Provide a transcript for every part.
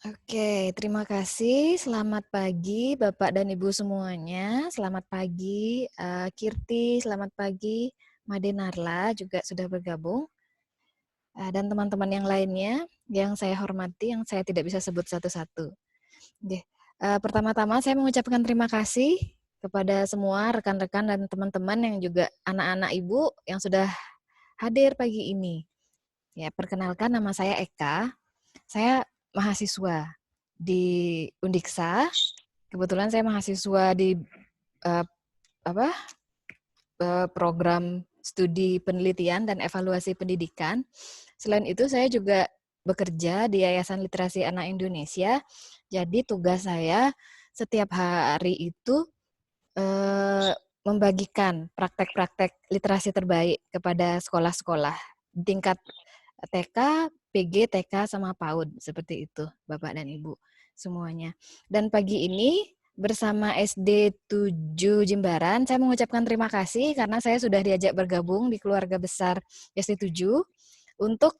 Oke, terima kasih. Selamat pagi Bapak dan Ibu semuanya. Selamat pagi, Kirti, selamat pagi, Made Narla juga sudah bergabung, dan teman-teman yang lainnya yang saya hormati, yang saya tidak bisa sebut satu-satu. Oke, pertama-tama saya mengucapkan terima kasih kepada semua rekan-rekan dan teman-teman yang juga anak-anak Ibu yang sudah hadir pagi ini. Ya, perkenalkan nama saya Eka. Saya mahasiswa di Undiksa. Kebetulan saya mahasiswa di uh, apa program studi penelitian dan evaluasi pendidikan. Selain itu saya juga bekerja di Yayasan Literasi Anak Indonesia. Jadi tugas saya setiap hari itu membagikan praktek-praktek literasi terbaik kepada sekolah-sekolah tingkat TK, PG, TK, sama PAUD, seperti itu Bapak dan Ibu semuanya. Dan pagi ini bersama SD 7 Jimbaran, saya mengucapkan terima kasih karena saya sudah diajak bergabung di keluarga besar SD 7 untuk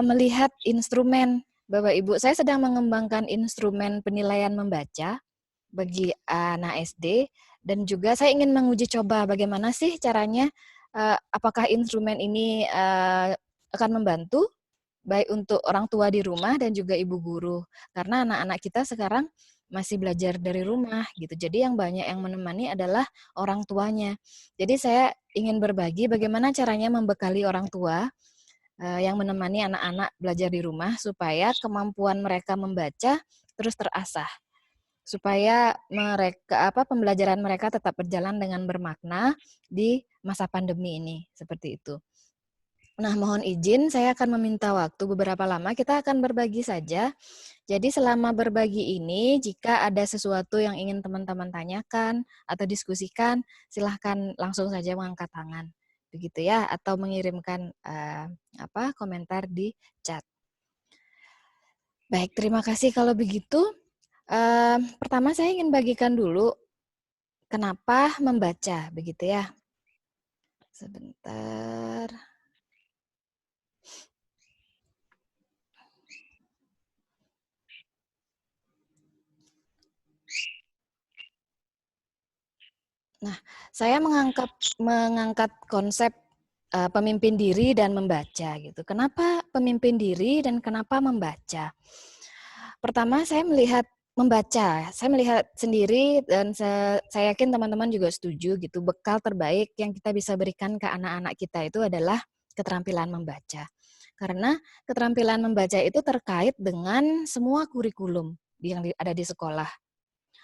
melihat instrumen Bapak Ibu. Saya sedang mengembangkan instrumen penilaian membaca bagi anak SD, dan juga saya ingin menguji coba bagaimana sih caranya, apakah instrumen ini akan membantu baik untuk orang tua di rumah dan juga ibu guru. Karena anak-anak kita sekarang masih belajar dari rumah gitu. Jadi yang banyak yang menemani adalah orang tuanya. Jadi saya ingin berbagi bagaimana caranya membekali orang tua yang menemani anak-anak belajar di rumah supaya kemampuan mereka membaca terus terasah. Supaya pembelajaran mereka tetap berjalan dengan bermakna di masa pandemi ini, seperti itu. Nah, mohon izin saya akan meminta waktu beberapa lama, kita akan berbagi saja. Jadi selama berbagi ini, jika ada sesuatu yang ingin teman-teman tanyakan atau diskusikan, silahkan langsung saja mengangkat tangan. Begitu ya, atau mengirimkan komentar di chat. Baik, terima kasih kalau begitu. Pertama saya ingin bagikan dulu kenapa membaca, begitu ya. Sebentar. Nah, saya mengangkat konsep pemimpin diri dan membaca gitu. Kenapa pemimpin diri dan kenapa membaca? Pertama saya melihat membaca, saya melihat sendiri dan saya yakin teman-teman juga setuju gitu. Bekal terbaik yang kita bisa berikan ke anak-anak kita itu adalah keterampilan membaca. Karena keterampilan membaca itu terkait dengan semua kurikulum yang ada di sekolah.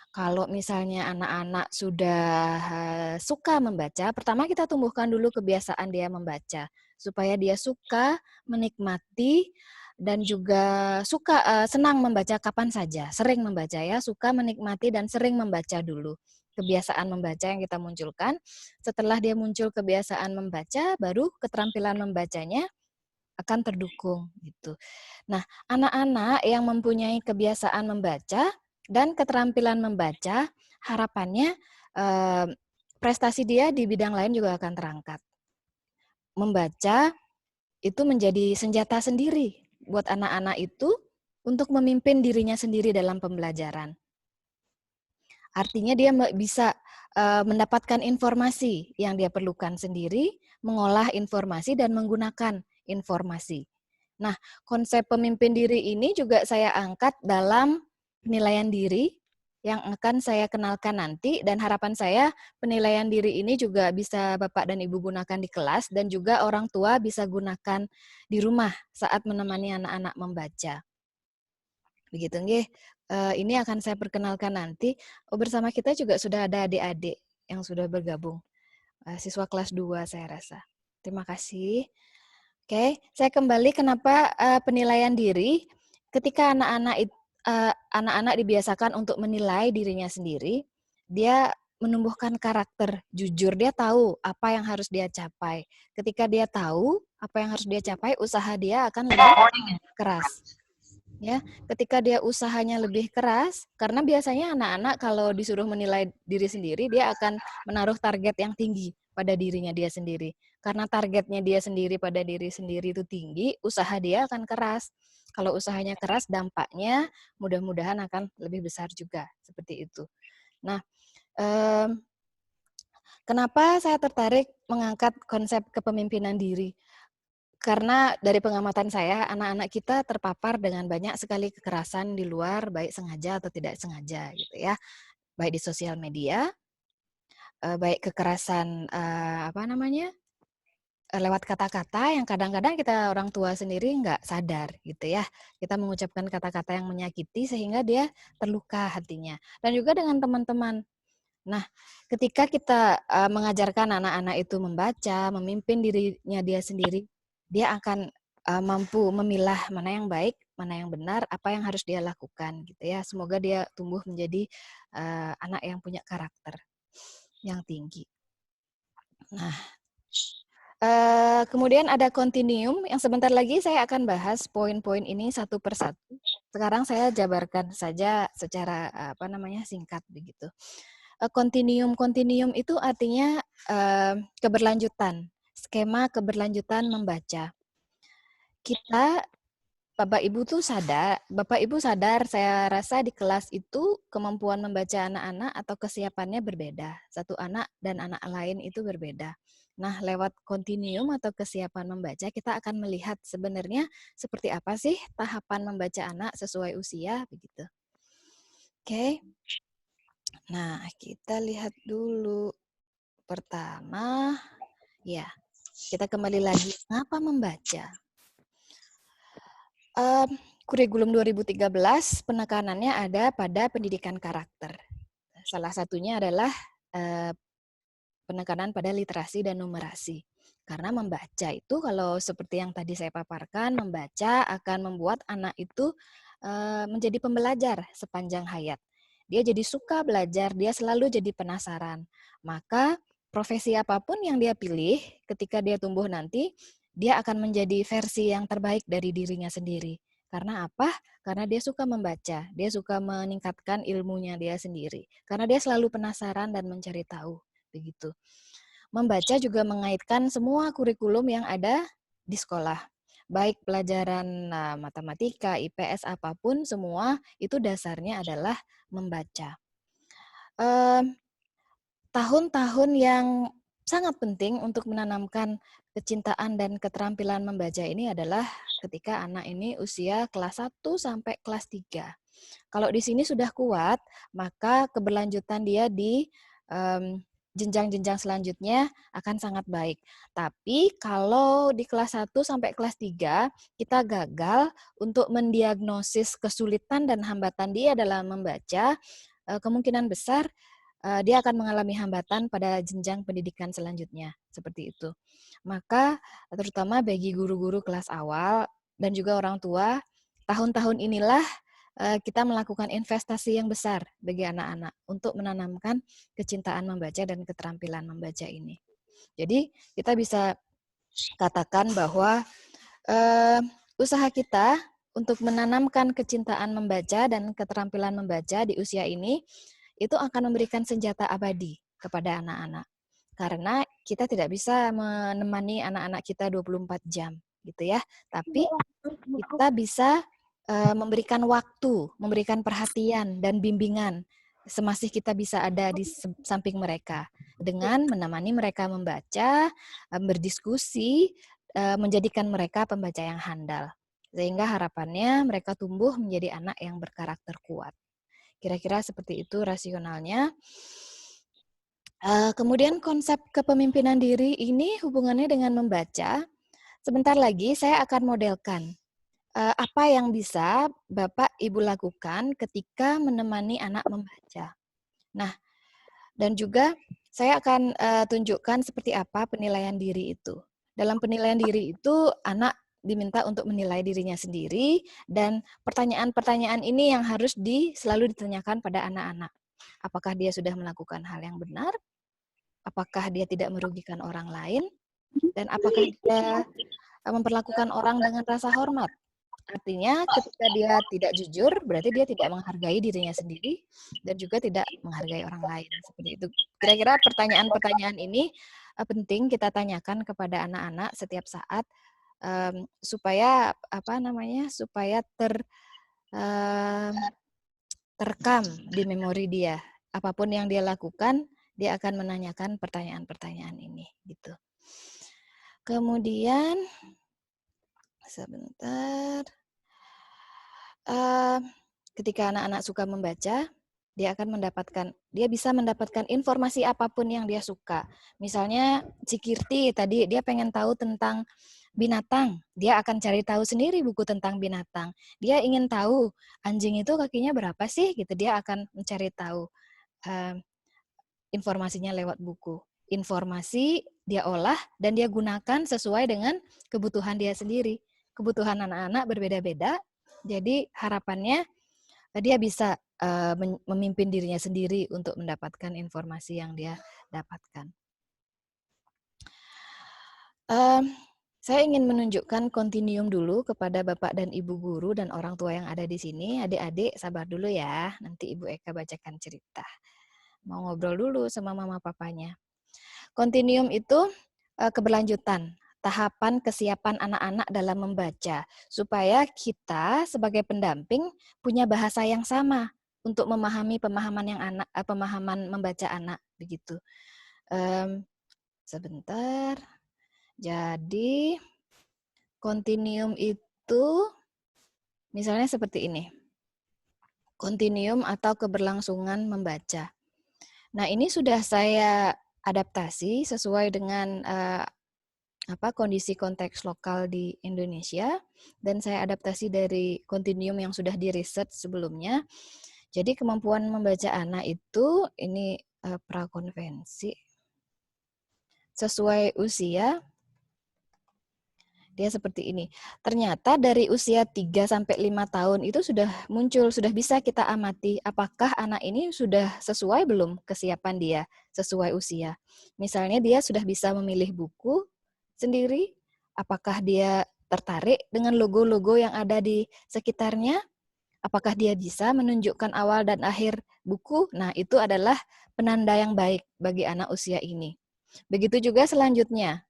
Kalau misalnya anak-anak sudah suka membaca, pertama kita tumbuhkan dulu kebiasaan dia membaca, supaya dia suka, menikmati, dan juga suka senang membaca kapan saja, sering membaca ya, suka, menikmati, dan sering membaca dulu. Kebiasaan membaca yang kita munculkan, setelah dia muncul kebiasaan membaca, baru keterampilan membacanya akan terdukung gitu. Nah, anak-anak yang mempunyai kebiasaan membaca dan keterampilan membaca, harapannya prestasi dia di bidang lain juga akan terangkat. Membaca itu menjadi senjata sendiri buat anak-anak itu untuk memimpin dirinya sendiri dalam pembelajaran. Artinya dia bisa mendapatkan informasi yang dia perlukan sendiri, mengolah informasi dan menggunakan informasi. Nah, konsep pemimpin diri ini juga saya angkat dalam penilaian diri yang akan saya kenalkan nanti, dan harapan saya penilaian diri ini juga bisa Bapak dan Ibu gunakan di kelas dan juga orang tua bisa gunakan di rumah saat menemani anak-anak membaca. Begitu nggih. Ini akan saya perkenalkan nanti. Bersama kita juga sudah ada adik-adik yang sudah bergabung. Siswa kelas 2 saya rasa. Terima kasih. Oke, saya kembali kenapa penilaian diri ketika anak-anak dibiasakan untuk menilai dirinya sendiri, dia menumbuhkan karakter jujur, dia tahu apa yang harus dia capai. Ketika dia tahu apa yang harus dia capai, usaha dia akan lebih keras. Ya, ketika dia usahanya lebih keras, karena biasanya anak-anak kalau disuruh menilai diri sendiri, dia akan menaruh target yang tinggi pada dirinya dia sendiri. Karena targetnya dia sendiri pada diri sendiri itu tinggi, usaha dia akan keras. Kalau usahanya keras, dampaknya mudah-mudahan akan lebih besar juga, seperti itu. Nah, kenapa saya tertarik mengangkat konsep kepemimpinan diri? Karena dari pengamatan saya, anak-anak kita terpapar dengan banyak sekali kekerasan di luar, baik sengaja atau tidak sengaja gitu ya. Baik di sosial media, baik kekerasan lewat kata-kata yang kadang-kadang kita orang tua sendiri nggak sadar gitu ya. Kita mengucapkan kata-kata yang menyakiti sehingga dia terluka hatinya. Dan juga dengan teman-teman. Nah, ketika kita mengajarkan anak-anak itu membaca, memimpin dirinya dia sendiri, dia akan mampu memilah mana yang baik, mana yang benar, apa yang harus dia lakukan gitu ya. Semoga dia tumbuh menjadi anak yang punya karakter yang tinggi. Nah, kemudian ada continuum yang sebentar lagi saya akan bahas poin-poin ini satu persatu. Sekarang saya jabarkan saja secara singkat begitu. Continuum itu artinya keberlanjutan, skema keberlanjutan membaca. Kita Bapak Ibu sadar saya rasa di kelas itu kemampuan membaca anak-anak atau kesiapannya berbeda. Satu anak dan anak lain itu berbeda. Nah, lewat continuum atau kesiapan membaca, kita akan melihat sebenarnya seperti apa sih tahapan membaca anak sesuai usia, begitu. Oke. Nah, kita lihat dulu. Pertama, ya, kita kembali lagi. Mengapa membaca? Kurikulum 2013 penekanannya ada pada pendidikan karakter. Salah satunya adalah penekanan pada literasi dan numerasi. Karena membaca itu kalau seperti yang tadi saya paparkan, membaca akan membuat anak itu menjadi pembelajar sepanjang hayat. Dia jadi suka belajar, dia selalu jadi penasaran. Maka profesi apapun yang dia pilih ketika dia tumbuh nanti, dia akan menjadi versi yang terbaik dari dirinya sendiri. Karena apa? Karena dia suka membaca, dia suka meningkatkan ilmunya dia sendiri. Karena dia selalu penasaran dan mencari tahu. Begitu. Membaca juga mengaitkan semua kurikulum yang ada di sekolah. Baik pelajaran matematika, IPS, apapun, semua itu dasarnya adalah membaca. Tahun-tahun yang sangat penting untuk menanamkan kecintaan dan keterampilan membaca ini adalah ketika anak ini usia kelas 1 sampai kelas 3. Kalau di sini sudah kuat, maka keberlanjutan dia di jenjang-jenjang selanjutnya akan sangat baik. Tapi kalau di kelas 1 sampai kelas 3 kita gagal untuk mendiagnosis kesulitan dan hambatan dia dalam membaca, kemungkinan besar dia akan mengalami hambatan pada jenjang pendidikan selanjutnya, seperti itu. Maka terutama bagi guru-guru kelas awal dan juga orang tua, tahun-tahun inilah kita melakukan investasi yang besar bagi anak-anak untuk menanamkan kecintaan membaca dan keterampilan membaca ini. Jadi kita bisa katakan bahwa usaha kita untuk menanamkan kecintaan membaca dan keterampilan membaca di usia ini itu akan memberikan senjata abadi kepada anak-anak. Karena kita tidak bisa menemani anak-anak kita 24 jam gitu ya. Tapi kita bisa memberikan waktu, memberikan perhatian dan bimbingan semasih kita bisa ada di samping mereka dengan menemani mereka membaca, berdiskusi, menjadikan mereka pembaca yang handal. Sehingga harapannya mereka tumbuh menjadi anak yang berkarakter kuat. Kira-kira seperti itu rasionalnya. Kemudian konsep kepemimpinan diri ini hubungannya dengan membaca. Sebentar lagi saya akan modelkan apa yang bisa Bapak Ibu lakukan ketika menemani anak membaca. Nah, dan juga saya akan tunjukkan seperti apa penilaian diri itu. Dalam penilaian diri itu, anak diminta untuk menilai dirinya sendiri, dan pertanyaan-pertanyaan ini yang harus selalu ditanyakan pada anak-anak. Apakah dia sudah melakukan hal yang benar? Apakah dia tidak merugikan orang lain? Dan apakah dia memperlakukan orang dengan rasa hormat? Artinya ketika dia tidak jujur, berarti dia tidak menghargai dirinya sendiri dan juga tidak menghargai orang lain. Seperti itu. Kira-kira pertanyaan-pertanyaan ini penting kita tanyakan kepada anak-anak setiap saat supaya supaya terekam di memori dia. Apapun yang dia lakukan, dia akan menanyakan pertanyaan-pertanyaan ini, gitu. Kemudian sebentar. Ketika anak-anak suka membaca, dia bisa mendapatkan informasi apapun yang dia suka. Misalnya si Kirti tadi dia pengen tahu tentang binatang, dia akan cari tahu sendiri buku tentang binatang. Dia ingin tahu anjing itu kakinya berapa sih, gitu. Dia akan mencari tahu informasinya lewat buku. Informasi dia olah dan dia gunakan sesuai dengan kebutuhan dia sendiri. Kebutuhan anak-anak berbeda-beda, jadi harapannya dia bisa memimpin dirinya sendiri untuk mendapatkan informasi yang dia dapatkan. Saya ingin menunjukkan kontinuum dulu kepada Bapak dan Ibu guru dan orang tua yang ada di sini. Adik-adik sabar dulu ya, nanti Ibu Eka bacakan cerita. Mau ngobrol dulu sama mama papanya. Kontinuum itu keberlanjutan, tahapan kesiapan anak-anak dalam membaca, supaya kita sebagai pendamping punya bahasa yang sama untuk memahami pemahaman membaca anak, begitu. Sebentar. Jadi kontinuum itu misalnya seperti ini. Kontinuum atau keberlangsungan membaca. Nah, ini sudah saya adaptasi sesuai dengan kondisi konteks lokal di Indonesia, dan saya adaptasi dari kontinuum yang sudah di-research sebelumnya. Jadi kemampuan membaca anak itu ini prakonvensi sesuai usia. Dia seperti ini. Ternyata dari usia 3 sampai 5 tahun itu sudah muncul, sudah bisa kita amati apakah anak ini sudah sesuai belum kesiapan dia sesuai usia. Misalnya dia sudah bisa memilih buku sendiri, apakah dia tertarik dengan logo-logo yang ada di sekitarnya, apakah dia bisa menunjukkan awal dan akhir buku. Nah, itu adalah penanda yang baik bagi anak usia ini. Begitu juga selanjutnya.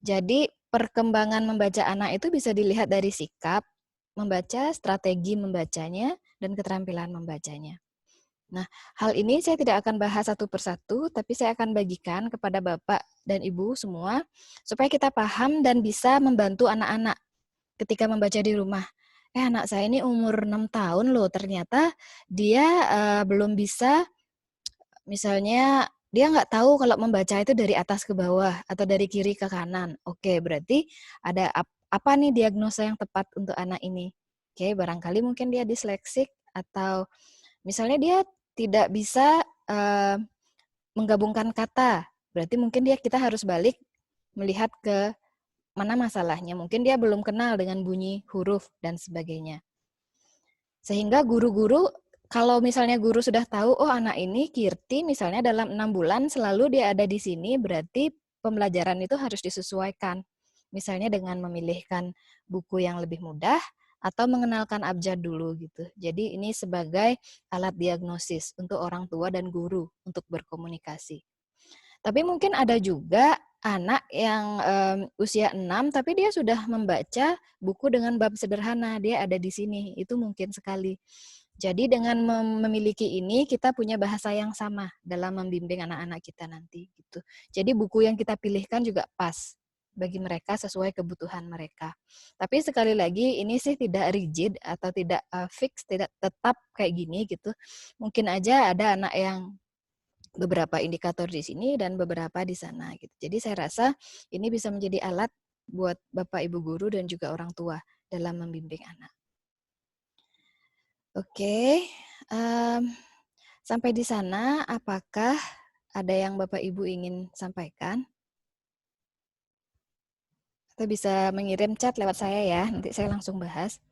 Jadi perkembangan membaca anak itu bisa dilihat dari sikap membaca, strategi membacanya, dan keterampilan membacanya. Nah, hal ini saya tidak akan bahas satu persatu, tapi saya akan bagikan kepada Bapak dan Ibu semua, supaya kita paham dan bisa membantu anak-anak ketika membaca di rumah. Anak saya ini umur 6 tahun loh, ternyata dia belum bisa, misalnya dia nggak tahu kalau membaca itu dari atas ke bawah atau dari kiri ke kanan. Oke, berarti ada apa nih diagnosa yang tepat untuk anak ini? Oke, barangkali mungkin dia disleksik atau misalnya dia tidak bisa menggabungkan kata. Berarti mungkin kita harus balik melihat ke mana masalahnya. Mungkin dia belum kenal dengan bunyi huruf dan sebagainya. Sehingga guru-guru, kalau misalnya guru sudah tahu, oh anak ini Kirti misalnya dalam 6 bulan selalu dia ada di sini, berarti pembelajaran itu harus disesuaikan. Misalnya dengan memilihkan buku yang lebih mudah atau mengenalkan abjad dulu gitu. Jadi ini sebagai alat diagnosis untuk orang tua dan guru untuk berkomunikasi. Tapi mungkin ada juga anak yang usia 6 tapi dia sudah membaca buku dengan bab sederhana, dia ada di sini, itu mungkin sekali. Jadi dengan memiliki ini kita punya bahasa yang sama dalam membimbing anak-anak kita nanti gitu. Jadi buku yang kita pilihkan juga pas bagi mereka sesuai kebutuhan mereka. Tapi sekali lagi ini sih tidak rigid atau tidak fix, tidak tetap kayak gini gitu. Mungkin aja ada anak yang beberapa indikator di sini dan beberapa di sana gitu. Jadi saya rasa ini bisa menjadi alat buat Bapak Ibu guru dan juga orang tua dalam membimbing anak. Oke, sampai di sana apakah ada yang Bapak Ibu ingin sampaikan? Atau bisa mengirim chat lewat saya ya, nanti saya langsung bahas.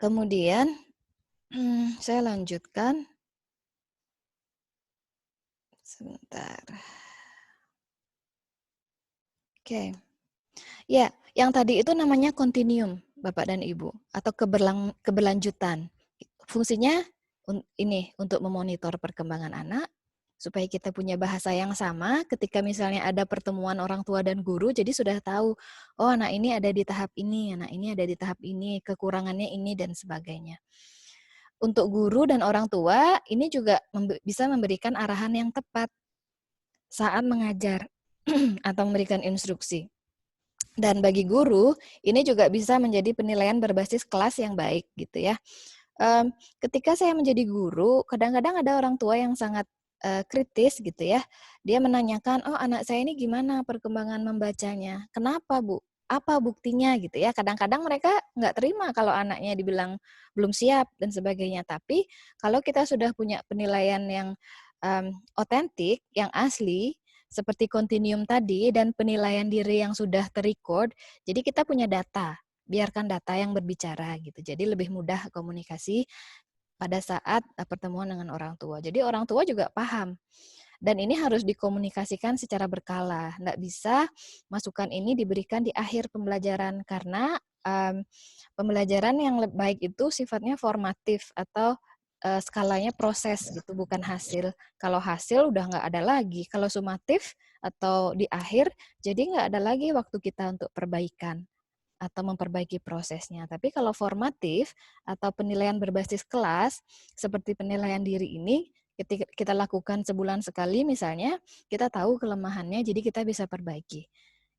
Kemudian saya lanjutkan. Sebentar. Oke. Ya, yang tadi itu namanya kontinuum. Bapak dan Ibu, atau keberlanjutan. Fungsinya ini untuk memonitor perkembangan anak, supaya kita punya bahasa yang sama ketika misalnya ada pertemuan orang tua dan guru, jadi sudah tahu, oh anak ini ada di tahap ini, anak ini ada di tahap ini, kekurangannya ini, dan sebagainya. Untuk guru dan orang tua, ini juga bisa memberikan arahan yang tepat saat mengajar atau memberikan instruksi. Dan bagi guru, ini juga bisa menjadi penilaian berbasis kelas yang baik gitu ya. Ketika saya menjadi guru, kadang-kadang ada orang tua yang sangat kritis gitu ya. Dia menanyakan, oh anak saya ini gimana perkembangan membacanya? Kenapa Bu? Apa buktinya gitu ya? Kadang-kadang mereka nggak terima kalau anaknya dibilang belum siap dan sebagainya. Tapi kalau kita sudah punya penilaian yang otentik, yang asli, seperti kontinuum tadi dan penilaian diri yang sudah terrecord, jadi kita punya data. Biarkan data yang berbicara gitu. Jadi lebih mudah komunikasi pada saat pertemuan dengan orang tua. Jadi orang tua juga paham. Dan ini harus dikomunikasikan secara berkala. Nggak bisa masukan ini diberikan di akhir pembelajaran karena pembelajaran yang baik itu sifatnya formatif atau skalanya proses gitu, bukan hasil. Kalau hasil udah nggak ada lagi. Kalau sumatif atau di akhir, jadi nggak ada lagi waktu kita untuk perbaikan atau memperbaiki prosesnya. Tapi kalau formatif atau penilaian berbasis kelas, seperti penilaian diri ini, ketika kita lakukan sebulan sekali misalnya, kita tahu kelemahannya, jadi kita bisa perbaiki.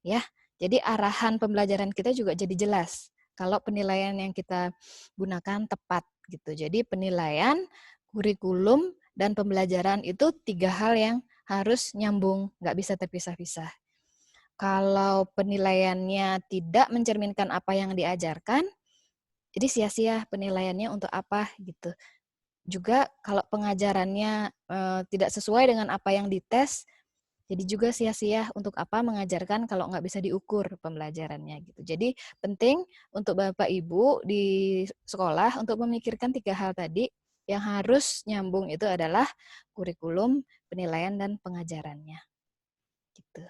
Ya, jadi arahan pembelajaran kita juga jadi jelas. Kalau penilaian yang kita gunakan tepat gitu. Jadi penilaian, kurikulum, dan pembelajaran itu 3 hal yang harus nyambung, nggak bisa terpisah-pisah. Kalau penilaiannya tidak mencerminkan apa yang diajarkan, jadi sia-sia penilaiannya untuk apa gitu. Juga kalau pengajarannya tidak sesuai dengan apa yang dites, jadi juga sia-sia untuk apa mengajarkan kalau nggak bisa diukur pembelajarannya gitu. Jadi penting untuk Bapak Ibu di sekolah untuk memikirkan 3 hal tadi yang harus nyambung itu adalah kurikulum, penilaian, dan pengajarannya. Gitu.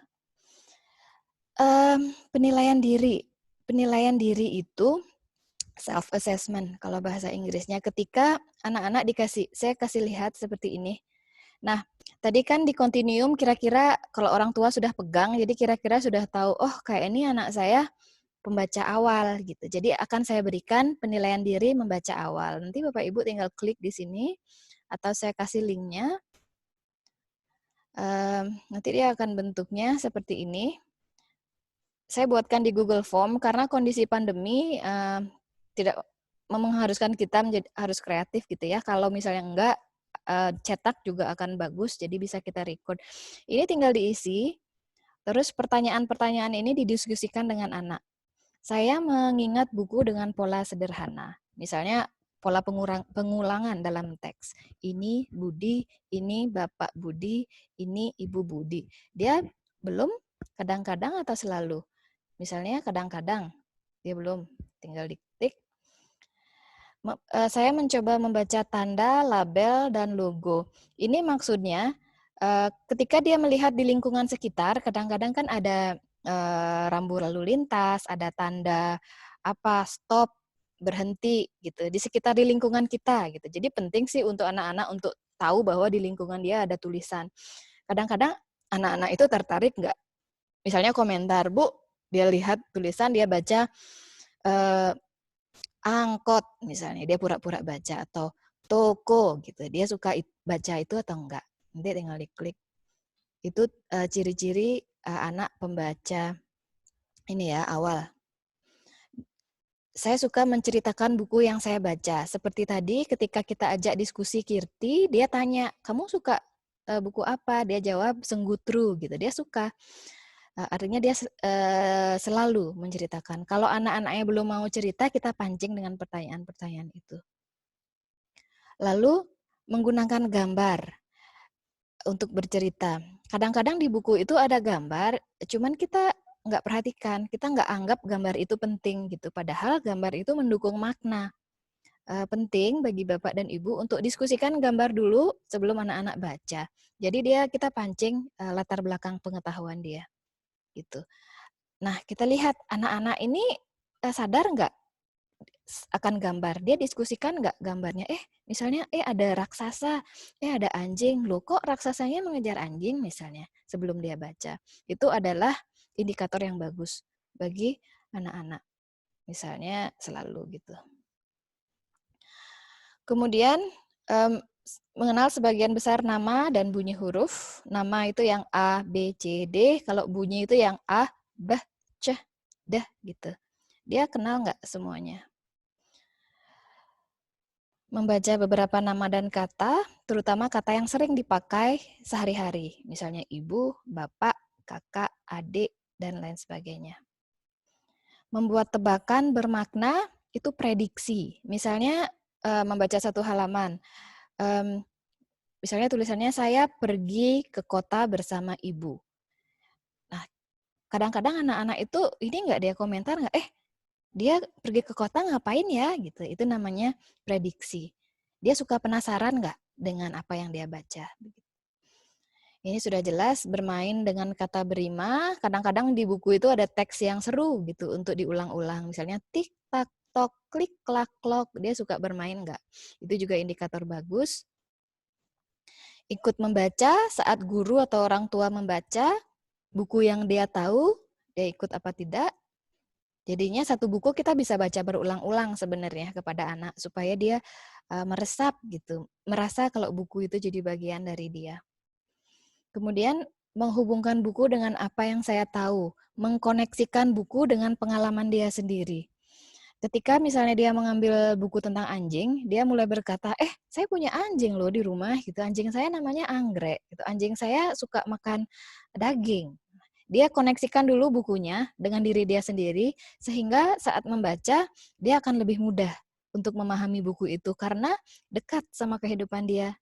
Penilaian diri. Penilaian diri itu self-assessment kalau bahasa Inggrisnya. Ketika anak-anak saya kasih lihat seperti ini. Nah, tadi kan di kontinuum kira-kira kalau orang tua sudah pegang, jadi kira-kira sudah tahu, oh kayak ini anak saya pembaca awal gitu. Jadi akan saya berikan penilaian diri membaca awal. Nanti Bapak Ibu tinggal klik di sini atau saya kasih linknya. Nanti dia akan bentuknya seperti ini. Saya buatkan di Google Form karena kondisi pandemi tidak mengharuskan kita harus kreatif gitu ya. Kalau misalnya enggak, cetak juga akan bagus, jadi bisa kita record. Ini tinggal diisi, terus pertanyaan-pertanyaan ini didiskusikan dengan anak. Saya mengingat buku dengan pola sederhana. Misalnya pola pengulangan dalam teks. Ini Budi, ini Bapak Budi, ini Ibu Budi. Dia belum, kadang-kadang, atau selalu. Misalnya kadang-kadang, dia belum, tinggal diketik. Saya mencoba membaca tanda, label, dan logo. Ini maksudnya ketika dia melihat di lingkungan sekitar, kadang-kadang kan ada rambu lalu lintas, ada tanda stop, berhenti gitu di sekitar di lingkungan kita gitu. Jadi penting sih untuk anak-anak untuk tahu bahwa di lingkungan dia ada tulisan. Kadang-kadang anak-anak itu tertarik nggak? Misalnya komentar, Bu, dia lihat tulisan, dia baca angkot misalnya, dia pura-pura baca, atau toko gitu. Dia suka baca itu atau enggak. Nanti tinggal diklik. Itu ciri-ciri anak pembaca ini ya, awal. Saya suka menceritakan buku yang saya baca. Seperti tadi ketika kita ajak diskusi Kirti, dia tanya, "Kamu suka buku apa?" Dia jawab Senggutru gitu. Dia suka. Artinya dia selalu menceritakan. Kalau anak-anaknya belum mau cerita, kita pancing dengan pertanyaan-pertanyaan itu. Lalu menggunakan gambar untuk bercerita. Kadang-kadang di buku itu ada gambar, cuman kita nggak perhatikan, kita nggak anggap gambar itu penting gitu. Padahal gambar itu mendukung makna. Penting bagi Bapak dan Ibu untuk diskusikan gambar dulu sebelum anak-anak baca. Jadi kita pancing latar belakang pengetahuan dia. Gitu. Nah, kita lihat anak-anak ini sadar nggak akan gambar. Dia diskusikan nggak gambarnya? Misalnya, ada raksasa, ada anjing. Loh, kok raksasanya mengejar anjing misalnya sebelum dia baca. Itu adalah indikator yang bagus bagi anak-anak. Misalnya selalu gitu. Kemudian mengenal sebagian besar nama dan bunyi huruf. Nama itu yang A, B, C, D. Kalau bunyi itu yang A, B, C, D gitu. Dia kenal nggak semuanya? Membaca beberapa nama dan kata, terutama kata yang sering dipakai sehari-hari. Misalnya ibu, bapak, kakak, adik, dan lain sebagainya. Membuat tebakan bermakna itu prediksi. Misalnya membaca satu halaman. Misalnya tulisannya saya pergi ke kota bersama ibu. Nah, kadang-kadang anak-anak itu ini nggak dia komentar nggak, dia pergi ke kota ngapain ya gitu. Itu namanya prediksi. Dia suka penasaran nggak dengan apa yang dia baca. Ini sudah jelas bermain dengan kata berima. Kadang-kadang di buku itu ada teks yang seru gitu untuk diulang-ulang. Misalnya tik tak tok klik klak klok. Dia suka bermain nggak? Itu juga indikator bagus. Ikut membaca saat guru atau orang tua membaca buku yang dia tahu, dia ikut apa tidak. Jadinya satu buku kita bisa baca berulang-ulang sebenarnya kepada anak supaya dia meresap gitu, merasa kalau buku itu jadi bagian dari dia. Kemudian menghubungkan buku dengan apa yang saya tahu, mengkoneksikan buku dengan pengalaman dia sendiri. Ketika misalnya dia mengambil buku tentang anjing, dia mulai berkata, saya punya anjing loh di rumah gitu. Anjing saya namanya Anggrek gitu. Anjing saya suka makan daging. Dia koneksikan dulu bukunya dengan diri dia sendiri sehingga saat membaca dia akan lebih mudah untuk memahami buku itu karena dekat sama kehidupan dia.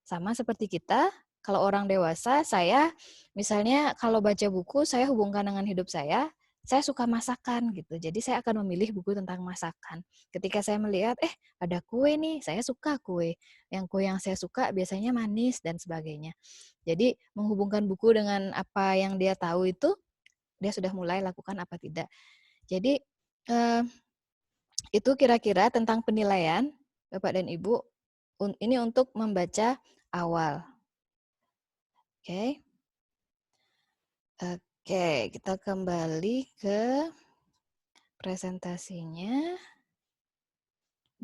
Sama seperti kita, kalau orang dewasa, saya misalnya kalau baca buku, saya hubungkan dengan hidup saya suka masakan gitu. Jadi saya akan memilih buku tentang masakan. Ketika saya melihat, ada kue nih, saya suka kue. Yang kue yang saya suka biasanya manis dan sebagainya. Jadi menghubungkan buku dengan apa yang dia tahu itu, dia sudah mulai lakukan apa tidak. Jadi itu kira-kira tentang penilaian, Bapak dan Ibu, ini untuk membaca awal. Oke. Oke, kita kembali ke presentasinya.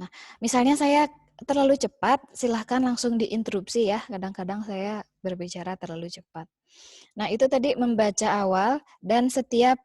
Nah, misalnya saya terlalu cepat, silahkan langsung diinterupsi ya. Kadang-kadang saya berbicara terlalu cepat. Nah, itu tadi membaca awal dan setiap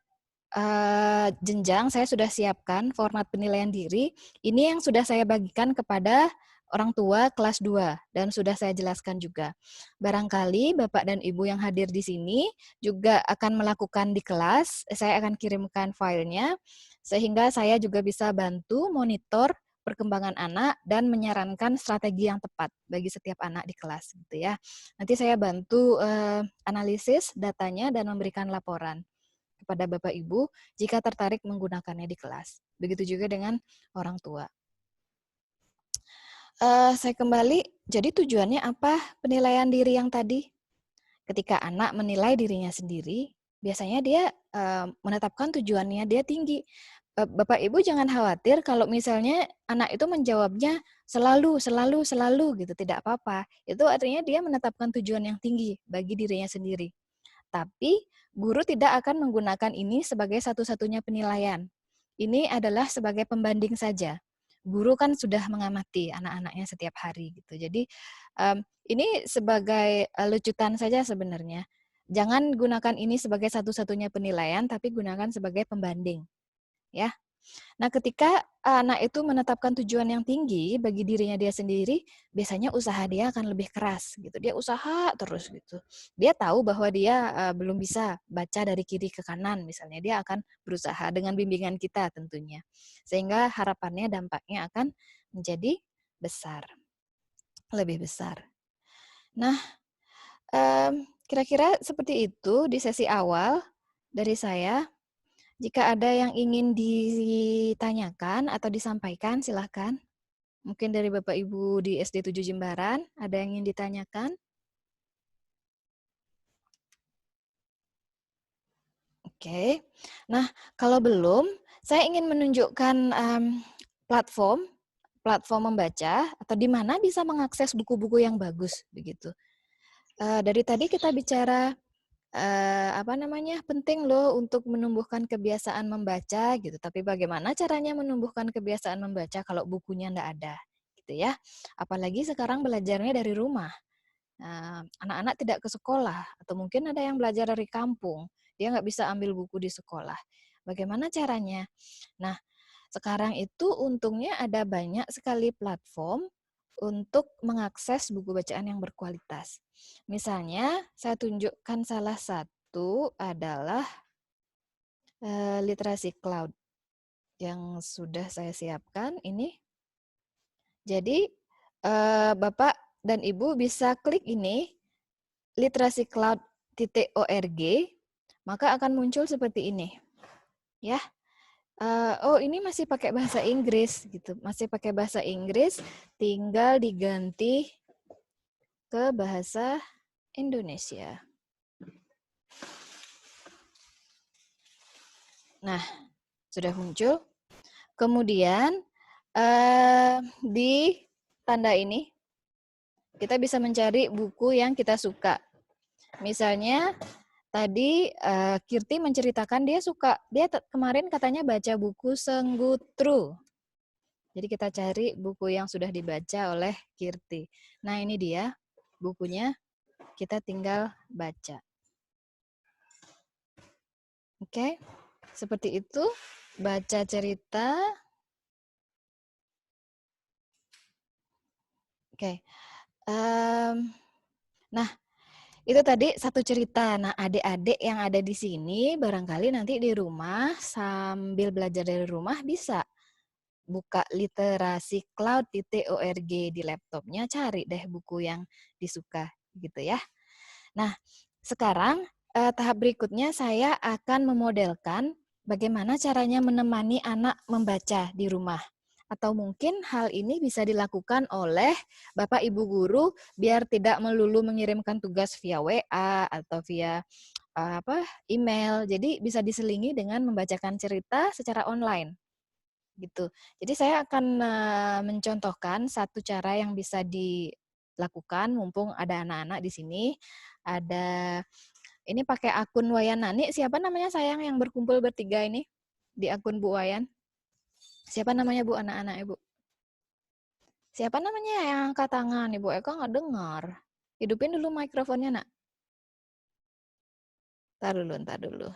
jenjang saya sudah siapkan format penilaian diri. Ini yang sudah saya bagikan kepada orang tua kelas 2 dan sudah saya jelaskan juga. Barangkali Bapak dan Ibu yang hadir di sini juga akan melakukan di kelas. Saya akan kirimkan filenya sehingga saya juga bisa bantu monitor perkembangan anak dan menyarankan strategi yang tepat bagi setiap anak di kelas gitu ya. Nanti saya bantu analisis datanya dan memberikan laporan kepada Bapak Ibu jika tertarik menggunakannya di kelas. Begitu juga dengan orang tua. Saya kembali, jadi tujuannya apa penilaian diri yang tadi? Ketika anak menilai dirinya sendiri, biasanya dia menetapkan tujuannya dia tinggi. Bapak Ibu jangan khawatir kalau misalnya anak itu menjawabnya selalu, selalu, selalu gitu, tidak apa-apa. Itu artinya dia menetapkan tujuan yang tinggi bagi dirinya sendiri. Tapi guru tidak akan menggunakan ini sebagai satu-satunya penilaian. Ini adalah sebagai pembanding saja. Guru kan sudah mengamati anak-anaknya setiap hari gitu. Jadi ini sebagai lucutan saja sebenarnya. Jangan gunakan ini sebagai satu-satunya penilaian, tapi gunakan sebagai pembanding, ya. Nah, ketika anak itu menetapkan tujuan yang tinggi bagi dirinya dia sendiri, biasanya usaha dia akan lebih keras gitu. Dia usaha terus gitu. Dia tahu bahwa dia belum bisa baca dari kiri ke kanan misalnya. Dia akan berusaha dengan bimbingan kita tentunya. Sehingga harapannya dampaknya akan menjadi besar. Lebih besar. Nah, kira-kira seperti itu di sesi awal dari saya. Jika ada yang ingin ditanyakan atau disampaikan, silakan. Mungkin dari Bapak Ibu di SD 7 Jimbaran, ada yang ingin ditanyakan? Oke. Nah, kalau belum, saya ingin menunjukkan platform membaca atau di mana bisa mengakses buku-buku yang bagus begitu. Dari tadi kita bicara penting loh untuk menumbuhkan kebiasaan membaca gitu. Tapi bagaimana caranya menumbuhkan kebiasaan membaca kalau bukunya enggak ada, gitu ya? Apalagi sekarang belajarnya dari rumah. Anak-anak tidak ke sekolah atau mungkin ada yang belajar dari kampung. Dia nggak bisa ambil buku di sekolah. Bagaimana caranya? Nah, sekarang itu untungnya ada banyak sekali platform untuk mengakses buku bacaan yang berkualitas. Misalnya, saya tunjukkan salah satu adalah Literasi Cloud yang sudah saya siapkan ini. Jadi, Bapak dan Ibu bisa klik ini, literacicloud.org, maka akan muncul seperti ini. Ya. Oh, ini masih pakai bahasa Inggris gitu. Masih pakai bahasa Inggris, tinggal diganti ke bahasa Indonesia. Nah, sudah muncul. Kemudian di tanda ini kita bisa mencari buku yang kita suka. Misalnya tadi Kirti menceritakan dia kemarin katanya baca buku Senggutru. Jadi kita cari buku yang sudah dibaca oleh Kirti. Nah, ini dia bukunya, kita tinggal baca. Oke, seperti itu, baca cerita. Oke, nah itu tadi satu cerita. Nah, adik-adik yang ada di sini barangkali nanti di rumah sambil belajar dari rumah bisa buka literacicloud.org di laptopnya, cari deh buku yang disuka gitu ya. Nah, sekarang tahap berikutnya saya akan memodelkan bagaimana caranya menemani anak membaca di rumah. Atau mungkin hal ini bisa dilakukan oleh Bapak Ibu guru biar tidak melulu mengirimkan tugas via WA atau via email. Jadi bisa diselingi dengan membacakan cerita secara online. Gitu. Jadi saya akan mencontohkan satu cara yang bisa dilakukan mumpung ada anak-anak di sini. Ada ini pakai akun Wayan Nani. Siapa namanya sayang yang berkumpul bertiga ini di akun Bu Wayan? Siapa namanya Bu anak-anak Ibu? Siapa namanya yang angkat tangan? Ibu Eka nggak dengar. Hidupin dulu mikrofonnya, Nak. Ntar dulu.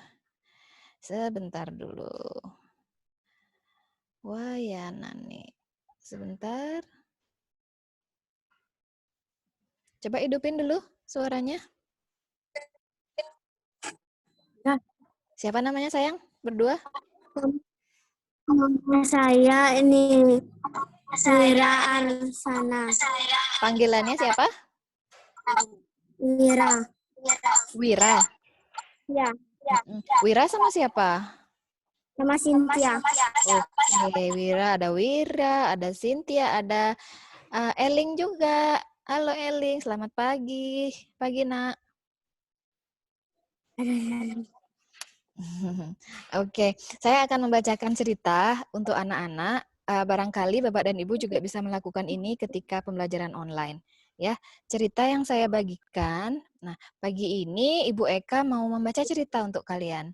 Sebentar dulu. Wayanani. Sebentar. Coba hidupin dulu suaranya. Nah. Siapa namanya sayang? Berdua? Nama saya ini Wira Arsana. Panggilannya siapa? Wira. Wira. Ya. Wira sama siapa? Sama Cynthia. Oke, Wira, ada Cynthia, ada Eling juga. Halo Eling, selamat pagi. Pagi, Nak. Oke, saya akan membacakan cerita untuk anak-anak. Barangkali Bapak dan Ibu juga bisa melakukan ini ketika pembelajaran online. Ya, cerita yang saya bagikan. Nah, pagi ini Ibu Eka mau membaca cerita untuk kalian.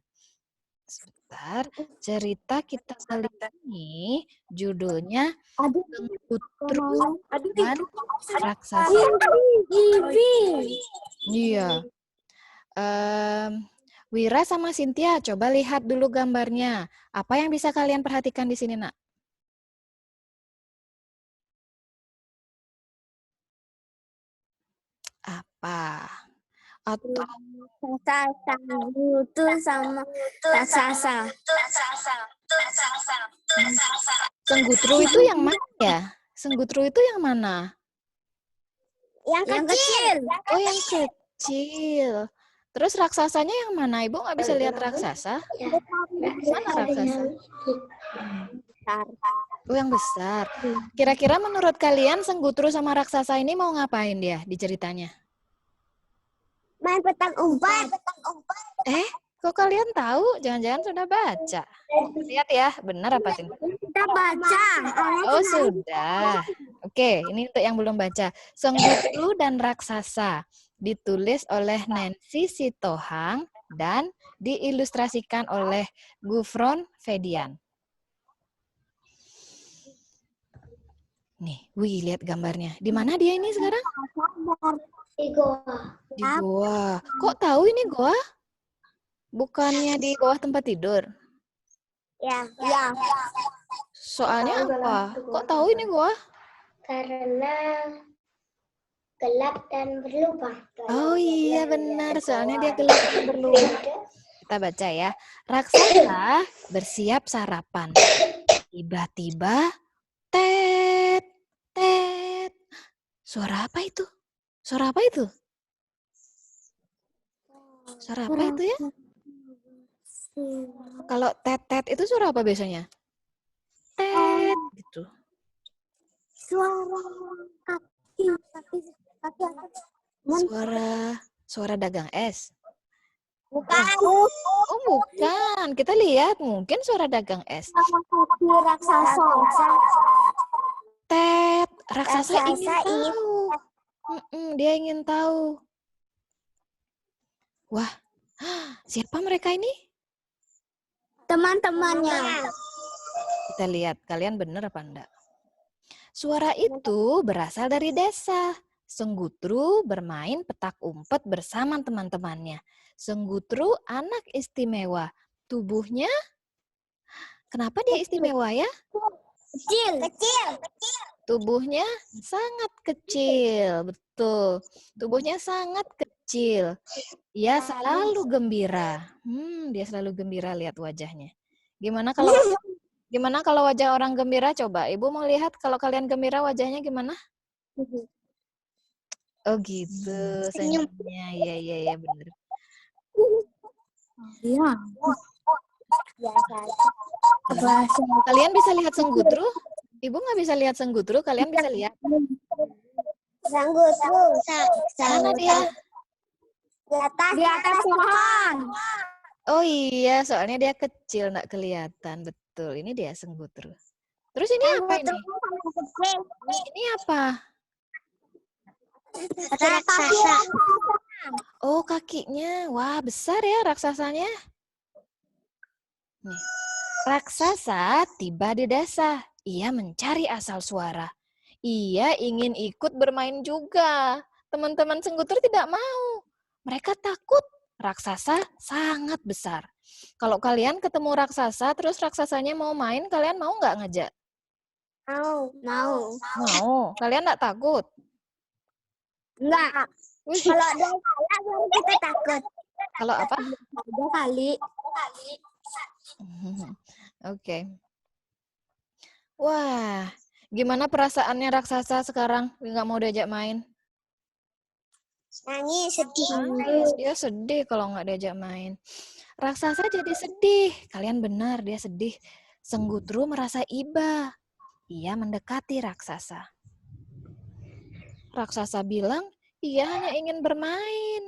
Sebentar, cerita kita kali ini judulnya Senggutru dan Raksasa. Iya. Wira sama Cynthia, coba lihat dulu gambarnya. Apa yang bisa kalian perhatikan di sini, Nak? Apa? Atau Senggutru sama raksasa. Senggutru itu yang mana ya? Senggutru itu yang mana? Yang kecil. Oh, yang kecil. Terus raksasanya yang mana? Ibu nggak bisa lihat raksasa? Mana raksasa? Oh, yang besar. Kira-kira menurut kalian Senggutru sama raksasa ini mau ngapain dia di ceritanya? Main petak umpet. Kok kalian tahu? Jangan-jangan sudah baca. Lihat ya, benar apa tidak? Kita baca. Oh, sudah. Oke, ini untuk yang belum baca. Senggutru dan Raksasa. Ditulis oleh Nancy Sitohang dan diilustrasikan oleh Gufron Fedian. Nih, wih, lihat gambarnya. Di mana dia ini sekarang? Di goa. Di goa. Kok tahu ini goa? Bukannya di bawah tempat tidur? Ya. Ya. Soalnya apa? Kok tahu ini goa? Karena gelap dan berlubang. Oh iya benar, soalnya dia gelap dan berlubang. Kita baca ya. Raksasa bersiap sarapan. Tiba-tiba, tet, tet. Suara apa itu? Suara apa itu? Suara apa itu ya? Kalau tet-tet itu suara apa biasanya? Tet, gitu. Suara kaki Suara dagang es. bukan. Oh bukan, kita lihat mungkin suara dagang es. Kaki raksasa. Tet, raksasa Raksasa ingin tahu. Dia ingin tahu. Wah, siapa mereka ini? Teman-temannya. Kita lihat, kalian benar apa enggak? Suara itu berasal dari desa. Senggutru bermain petak umpet bersama teman-temannya. Senggutru anak istimewa. Tubuhnya, kenapa dia istimewa ya? Kecil. Tubuhnya sangat kecil, betul. Tubuhnya sangat kecil. Ia selalu gembira. Dia selalu gembira, lihat wajahnya. Gimana kalau wajah orang gembira? Coba, Ibu mau lihat kalau kalian gembira wajahnya gimana? Oh gitu, senyumnya. Iya, benar. Iya. Kalian bisa lihat senggutru? Ibu nggak bisa lihat senggutru, kalian bisa lihat. Senggutru. Mana dia? Di atas pohon. Oh iya, soalnya dia kecil, nggak kelihatan. Betul, ini dia senggutru. Terus ini apa ini? Ini apa? Raksasa. Oh, kakinya. Wah, besar ya raksasanya. Nih. Raksasa tiba di desa. Ia mencari asal suara. Ia ingin ikut bermain juga. Teman-teman senggutru tidak mau. Mereka takut. Raksasa sangat besar. Kalau kalian ketemu raksasa, terus raksasanya mau main, kalian mau nggak ngajak? Mau. Mau. Kalian nggak takut? Enggak. Kalau ada salah baru kita takut. Kalau apa? Ada kali. Oke. Wah, gimana perasaannya raksasa sekarang? Nggak mau diajak main? Nangis, sedih. Dia sedih kalau nggak diajak main. Raksasa jadi sedih. Kalian benar, dia sedih. Senggutru merasa iba. Ia mendekati raksasa. Raksasa bilang, ia hanya ingin bermain.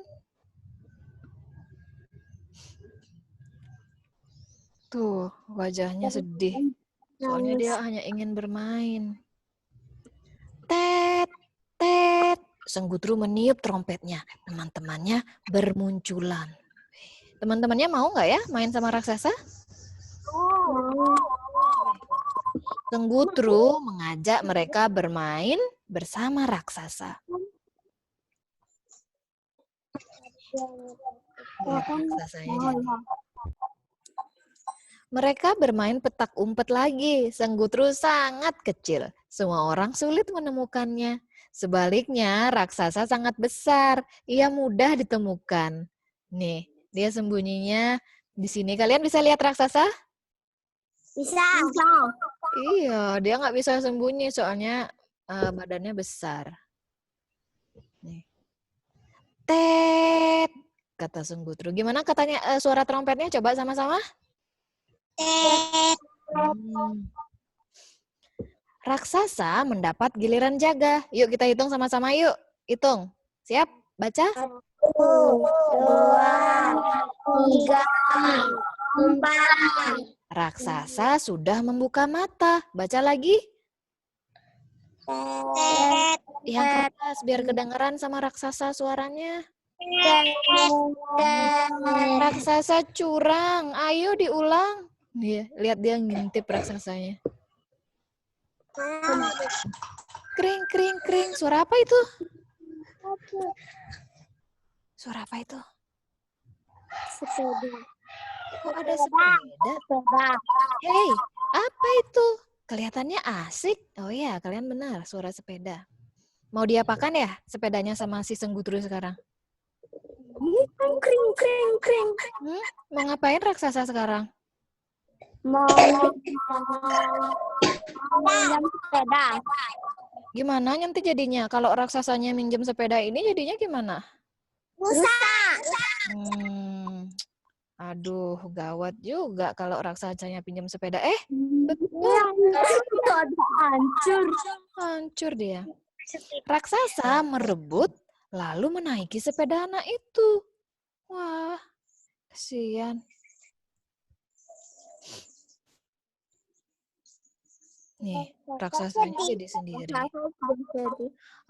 Tuh, wajahnya sedih. Soalnya dia hanya ingin bermain. Tet, tet. Senggutru meniup trompetnya. Teman-temannya bermunculan. Teman-temannya mau nggak ya main sama raksasa? Senggutru mengajak mereka bermain bersama raksasa. Raksasanya jadi. Mereka bermain petak umpet lagi. Senggutru sangat kecil. Semua orang sulit menemukannya. Sebaliknya, raksasa sangat besar. Ia mudah ditemukan. Nih, dia sembunyinya di sini. Kalian bisa lihat raksasa? Bisa. Iya, dia nggak bisa sembunyi soalnya badannya besar. Nih. Tet, kata Senggutru. Gimana katanya suara trompetnya? Coba sama-sama. Raksasa mendapat giliran jaga. Yuk kita hitung sama-sama yuk. Hitung. Siap? Baca? dua, tiga, empat. Raksasa sudah membuka mata. Baca lagi. Tet, Yang keras biar kedengeran sama raksasa suaranya. Raksasa curang. Ayo diulang. Iya, lihat dia ngintip raksasanya. Kring, kring, kring. Suara apa itu? Suara apa itu? sepeda. Kok ada sepeda? Hei, apa itu? Kelihatannya asik. Oh iya, kalian benar. Suara sepeda. Mau diapakan ya sepedanya sama si Senggutru sekarang? Kring, kring, kring. Mau ngapain raksasa sekarang? Mau minjam sepeda. Gimana nanti jadinya? Kalau raksasanya minjem sepeda ini jadinya gimana? Rusak. Aduh, gawat juga kalau raksasanya pinjam sepeda. Hancur. Hancur dia. Raksasa merebut lalu menaiki sepeda anak itu. Wah, kasihan. Nih, raksasanya jadi sendiri.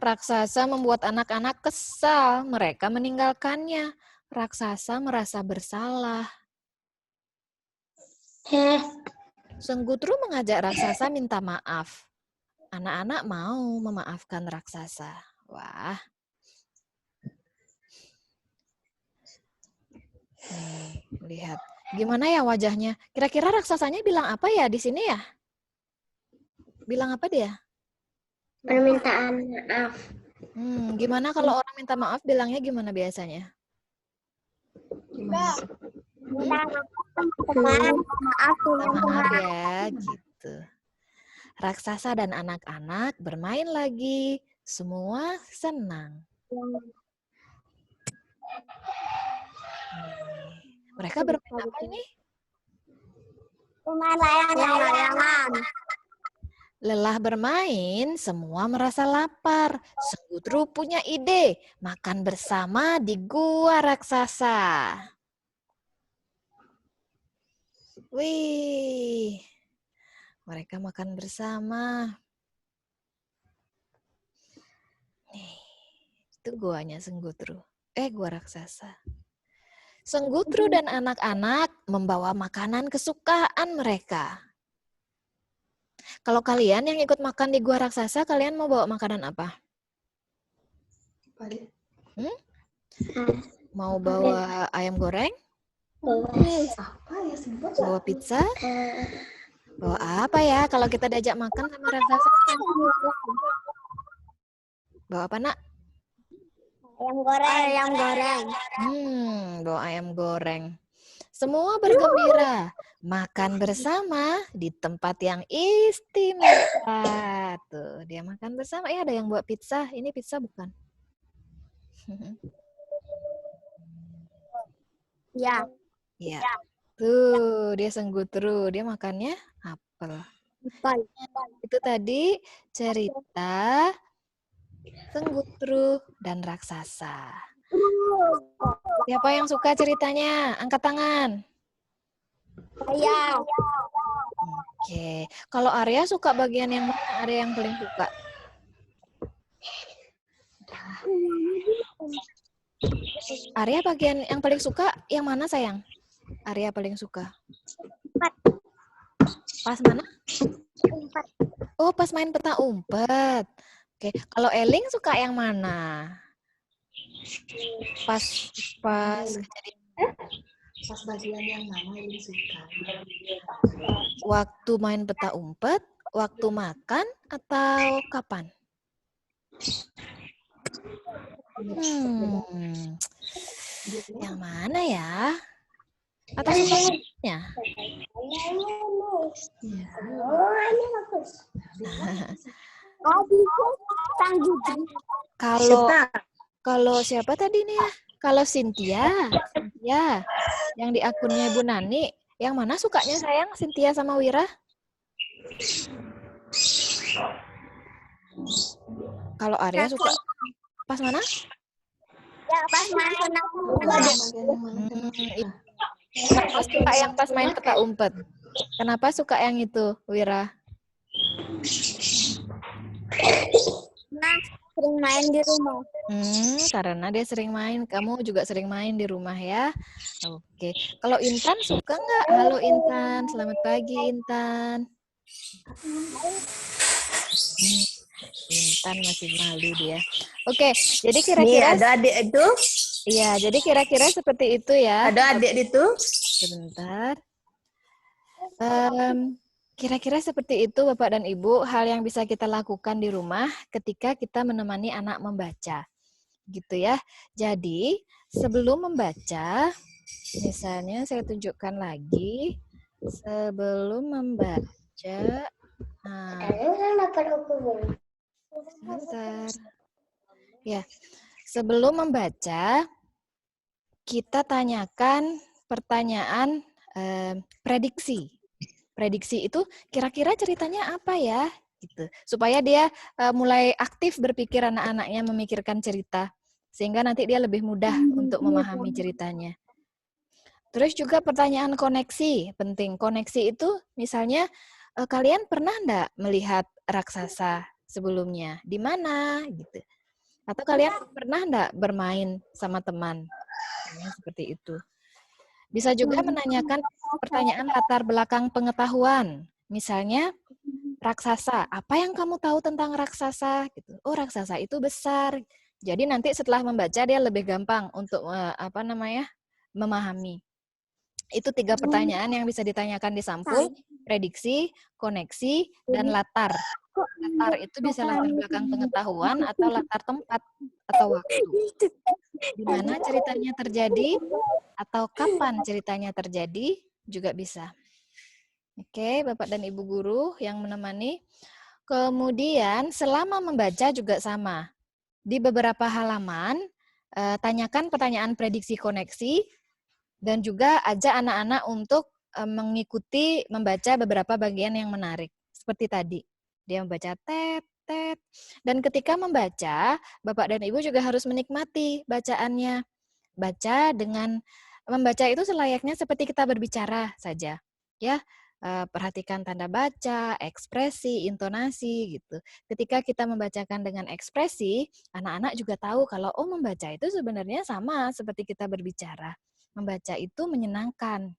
Raksasa membuat anak-anak kesal. Mereka meninggalkannya. Raksasa merasa bersalah. Senggutru mengajak raksasa minta maaf. Anak-anak mau memaafkan raksasa. Wah. Nih, lihat. Gimana ya wajahnya? Kira-kira raksasanya bilang apa ya di sini ya? Bilang apa dia? Permintaan maaf. Gimana kalau orang minta maaf bilangnya gimana biasanya? Minta Maaf ya, gitu. Raksasa dan anak-anak bermain lagi. Semua senang. Mereka bermain apa ini? Layangan. Lelah bermain, semua merasa lapar. Senggutru punya ide, makan bersama di gua raksasa. Wih, mereka makan bersama. Nih, itu guanya Senggutru. Gua raksasa. Senggutru dan anak-anak membawa makanan kesukaan mereka. Kalau kalian yang ikut makan di gua raksasa, kalian mau bawa makanan apa? Mau bawa ayam goreng? Bawa pizza? Bawa apa ya kalau kita diajak makan sama raksasa? Bawa apa, Nak? Ayam goreng. Bawa ayam goreng. Semua bergembira. Makan bersama di tempat yang istimewa. Tuh, dia makan bersama. Ada yang buat pizza. Ini pizza bukan? Ya. Ya. Tuh, dia Senggutru. Dia makannya apel. Itu tadi cerita Senggutru dan raksasa. Siapa yang suka ceritanya? Angkat tangan. Saya. Oke. Kalau Arya suka bagian yang mana? Arya yang paling suka? Arya bagian yang paling suka yang mana, sayang? Arya paling suka. Pas mana? Oh, pas main peta umpet. Oke. Kalau Eling suka yang mana? Pas bagian yang mana Eling suka? Waktu main peta umpet, waktu makan, atau kapan? Yang mana ya? Atau semuanya? Kalau siapa tadi nih ya? Kalau Cynthia yang di akunnya Ibu Nani, yang mana sukanya sayang? Cynthia sama Wira? Kalau Arya suka pas mana? Ya, pas main kena Kenapa suka yang pas main peta umpet? Kenapa suka yang itu, Wira? Nah, sering main di rumah. Karena dia sering main. Kamu juga sering main di rumah ya? Oke. Kalau Intan suka nggak? Halo Intan, selamat pagi Intan. Intan masih malu dia. Oke, jadi kira-kira ada adik itu. Iya, jadi kira-kira seperti itu ya. Ada adik itu. Sebentar. Kira-kira seperti itu Bapak dan Ibu, hal yang bisa kita lakukan di rumah ketika kita menemani anak membaca. Gitu ya. Jadi, sebelum membaca, misalnya saya tunjukkan lagi, sebelum membaca, sebentar. Ya, sebelum membaca, kita tanyakan pertanyaan prediksi. Prediksi itu kira-kira ceritanya apa ya? Gitu. Supaya dia mulai aktif berpikir anak-anaknya memikirkan cerita. Sehingga nanti dia lebih mudah untuk memahami ceritanya. Terus juga pertanyaan koneksi, penting. Koneksi itu misalnya kalian pernah enggak melihat raksasa sebelumnya? Di mana? Gitu. Atau kalian pernah enggak bermain sama teman? Seperti itu. Bisa juga menanyakan pertanyaan latar belakang pengetahuan. Misalnya, raksasa. Apa yang kamu tahu tentang raksasa? Gitu. Oh, raksasa itu besar. Jadi nanti setelah membaca dia lebih gampang untuk memahami. Itu 3 pertanyaan yang bisa ditanyakan di sampul: prediksi, koneksi, dan latar. Latar itu bisa latar belakang pengetahuan atau latar tempat atau waktu. Di mana ceritanya terjadi atau kapan ceritanya terjadi juga bisa. Oke, Bapak dan Ibu guru yang menemani. Kemudian selama membaca juga sama. Di beberapa halaman, tanyakan pertanyaan prediksi koneksi dan juga ajak anak-anak untuk mengikuti membaca beberapa bagian yang menarik. Seperti tadi, dia membaca tet, tet. Dan ketika membaca, Bapak dan Ibu juga harus menikmati bacaannya. Membaca itu selayaknya seperti kita berbicara saja. Ya, perhatikan tanda baca, ekspresi, intonasi gitu. Ketika kita membacakan dengan ekspresi, anak-anak juga tahu kalau membaca itu sebenarnya sama seperti kita berbicara. Membaca itu menyenangkan.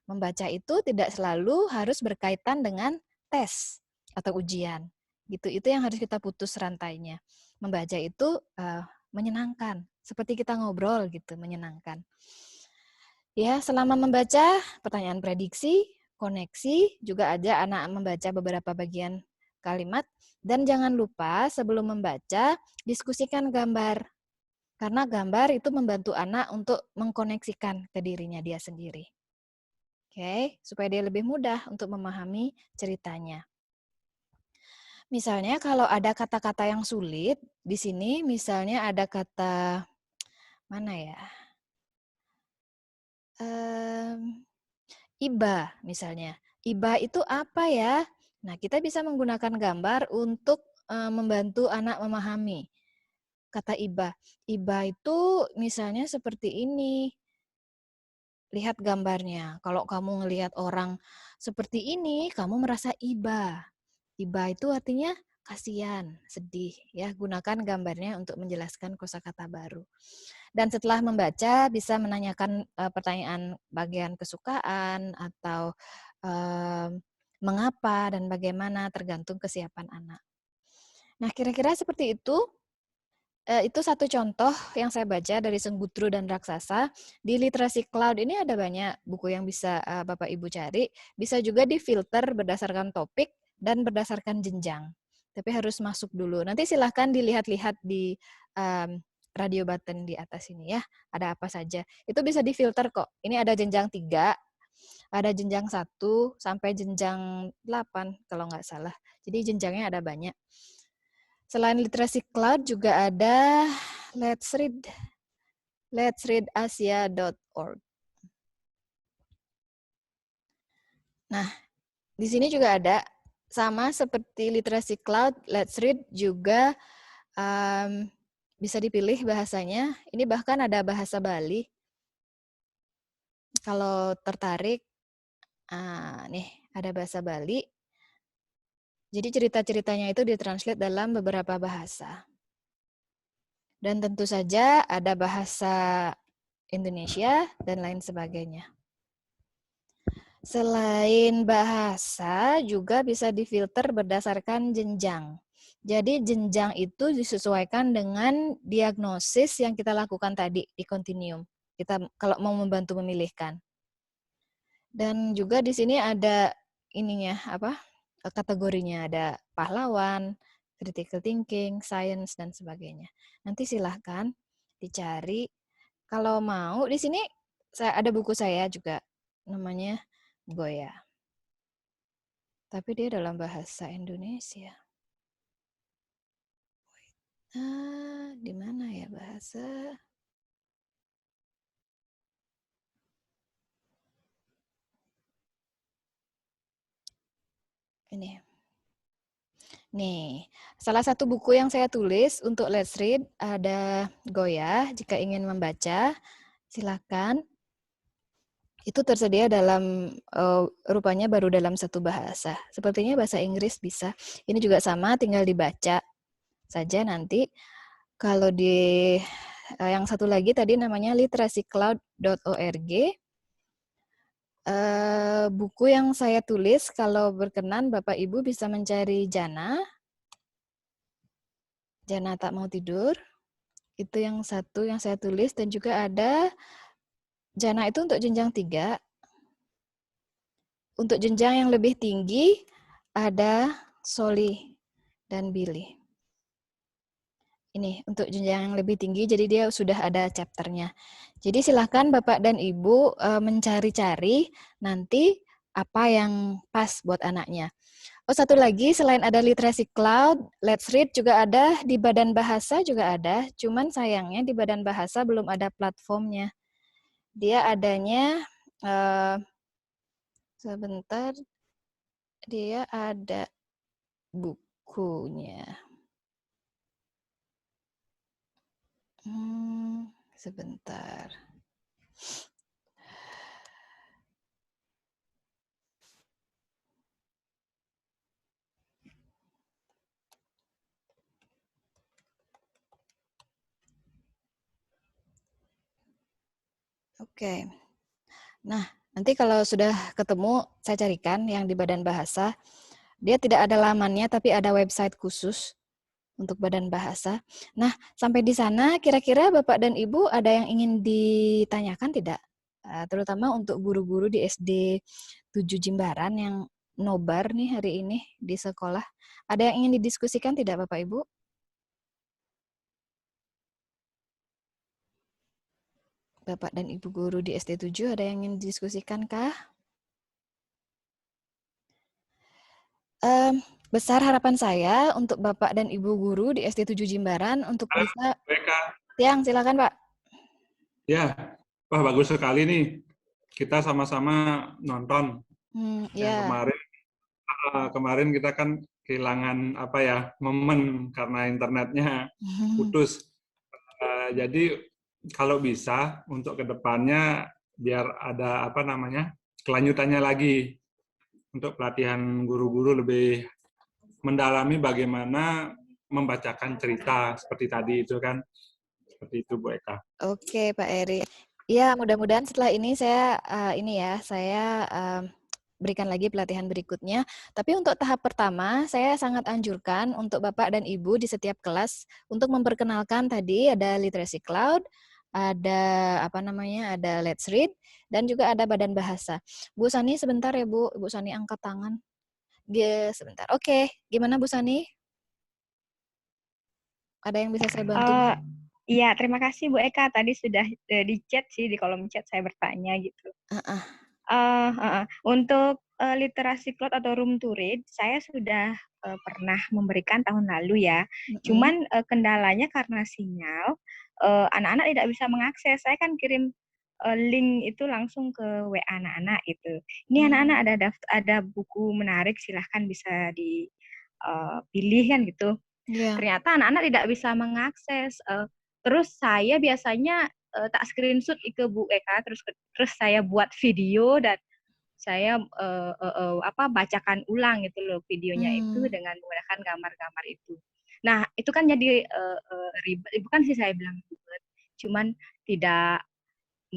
Membaca itu tidak selalu harus berkaitan dengan tes atau ujian. Gitu. Itu yang harus kita putus rantainya. Membaca itu menyenangkan, seperti kita ngobrol gitu, menyenangkan. Ya, selama membaca, pertanyaan prediksi, koneksi, juga ada anak membaca beberapa bagian kalimat. Dan jangan lupa sebelum membaca, diskusikan gambar. Karena gambar itu membantu anak untuk mengkoneksikan ke dirinya dia sendiri. Oke, supaya dia lebih mudah untuk memahami ceritanya. Misalnya kalau ada kata-kata yang sulit, di sini misalnya ada kata, mana ya? Iba misalnya. Iba itu apa ya? Nah, kita bisa menggunakan gambar untuk membantu anak memahami kata iba. Iba itu misalnya seperti ini. Lihat gambarnya. Kalau kamu ngelihat orang seperti ini, kamu merasa iba. Iba itu artinya kasihan, sedih. Ya, gunakan gambarnya untuk menjelaskan kosakata baru. Dan setelah membaca bisa menanyakan pertanyaan bagian kesukaan atau mengapa dan bagaimana tergantung kesiapan anak. Nah, kira-kira seperti itu. Itu satu contoh yang saya baca dari Senggutru dan Raksasa. Di Literasi Cloud ini ada banyak buku yang bisa Bapak Ibu cari. Bisa juga difilter berdasarkan topik dan berdasarkan jenjang. Tapi harus masuk dulu. Nanti silahkan dilihat-lihat di radio button di atas ini ya. Ada apa saja. Itu bisa difilter kok. Ini ada jenjang 3, ada jenjang 1 sampai jenjang 8 kalau nggak salah. Jadi jenjangnya ada banyak. Selain Literasi Cloud juga ada letsreadasia.org. Nah, di sini juga ada, sama seperti Literasi Cloud, Let's Read juga bisa dipilih bahasanya. Ini bahkan ada bahasa Bali. Kalau tertarik, nih ada bahasa Bali. Jadi cerita-ceritanya itu ditranslate dalam beberapa bahasa. Dan tentu saja ada bahasa Indonesia dan lain sebagainya. Selain bahasa, juga bisa difilter berdasarkan jenjang. Jadi jenjang itu disesuaikan dengan diagnosis yang kita lakukan tadi di Continuum. Kita kalau mau membantu memilihkan. Dan juga di sini ada ininya kategorinya, ada pahlawan, critical thinking, science dan sebagainya. Nanti silahkan dicari. Kalau mau di sini ada buku saya juga namanya Goya. Tapi dia dalam bahasa Indonesia. Di mana ya bahasa? Ini. Nih, salah satu buku yang saya tulis untuk Let's Read ada Goya. Jika ingin membaca, silakan. Itu tersedia dalam, rupanya baru dalam satu bahasa. Sepertinya bahasa Inggris bisa. Ini juga sama, tinggal dibaca saja nanti. Kalau di yang satu lagi tadi namanya literacycloud.org. Buku yang saya tulis, kalau berkenan Bapak Ibu bisa mencari Jana. Jana tak mau tidur. Itu yang satu yang saya tulis, dan juga ada Jana itu untuk jenjang 3. Untuk jenjang yang lebih tinggi ada Soli dan Billy. Ini untuk jenjang yang lebih tinggi, jadi dia sudah ada chapternya. Jadi silahkan Bapak dan Ibu mencari-cari nanti apa yang pas buat anaknya. Oh, satu lagi, selain ada Literasi Cloud, Let's Read juga ada, di Badan Bahasa juga ada, cuman sayangnya di Badan Bahasa belum ada platformnya. Dia adanya, sebentar, dia ada bukunya. Sebentar. Oke. Nah, nanti kalau sudah ketemu, saya carikan yang di Badan Bahasa. Dia tidak ada lamannya, tapi ada website khusus untuk Badan Bahasa. Nah, sampai di sana, kira-kira Bapak dan Ibu ada yang ingin ditanyakan tidak? Terutama untuk guru-guru di SD 7 Jimbaran yang nobar nih hari ini di sekolah. Ada yang ingin didiskusikan tidak Bapak Ibu? Bapak dan Ibu guru di SD 7 ada yang ingin didiskusikan kah? Besar harapan saya untuk Bapak dan Ibu guru di SD 7 Jimbaran untuk bisa... Siang, silakan Pak. Ya, wah bagus sekali nih. Kita sama-sama nonton. Yang kemarin kita kan kehilangan momen karena internetnya putus. Jadi kalau bisa untuk kedepannya biar ada kelanjutannya lagi untuk pelatihan guru-guru lebih mendalami bagaimana membacakan cerita seperti tadi itu kan. Seperti itu Bu Eka. Oke Pak Eri. Ya, mudah-mudahan setelah ini saya berikan lagi pelatihan berikutnya. Tapi untuk tahap pertama, saya sangat anjurkan untuk Bapak dan Ibu di setiap kelas untuk memperkenalkan tadi ada Literasi Cloud, ada ada Let's Read, dan juga ada Badan Bahasa. Bu Sani sebentar ya Bu, Bu Sani angkat tangan. Sebentar. Oke, gimana Bu Sani? Ada yang bisa saya bantu? Iya, terima kasih Bu Eka. Tadi sudah di chat sih, di kolom chat saya bertanya gitu. Untuk literasi cloud atau room to read, saya sudah pernah memberikan tahun lalu ya. Cuman kendalanya karena sinyal, anak-anak tidak bisa mengakses. Saya kan kirim link itu langsung ke WA anak-anak gitu. Ini anak-anak ada buku menarik, silahkan bisa dipilih kan gitu. Ternyata anak-anak tidak bisa mengakses. Terus saya biasanya tak screenshot ke Bu Eka, terus saya buat video dan saya bacakan ulang gitu loh videonya itu dengan menggunakan gambar-gambar itu. Nah, itu kan jadi ribet, bukan sih saya bilang ribet, cuman tidak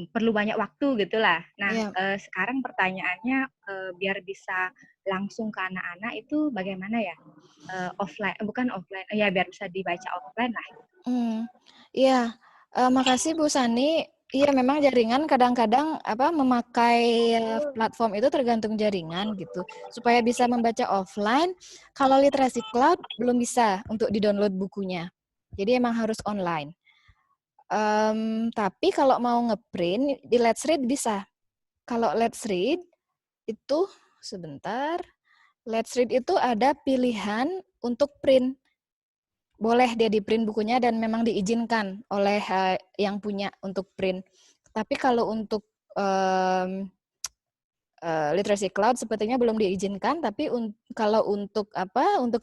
perlu banyak waktu gitulah. Nah, sekarang pertanyaannya biar bisa langsung ke anak-anak itu bagaimana ya? Offline, bukan offline, ya biar bisa dibaca offline lah. Iya, makasih Bu Sani. Iya, memang jaringan kadang-kadang memakai platform itu tergantung jaringan gitu. Supaya bisa membaca offline, kalau Literasi Cloud belum bisa untuk di-download bukunya. Jadi emang harus online. Tapi kalau mau ngeprint di Let's Read bisa. Kalau Let's Read itu sebentar, Let's Read itu ada pilihan untuk print. Boleh dia di print bukunya dan memang diizinkan oleh yang punya untuk print. Tapi kalau untuk Literasi Cloud sepertinya belum diizinkan, tapi kalau untuk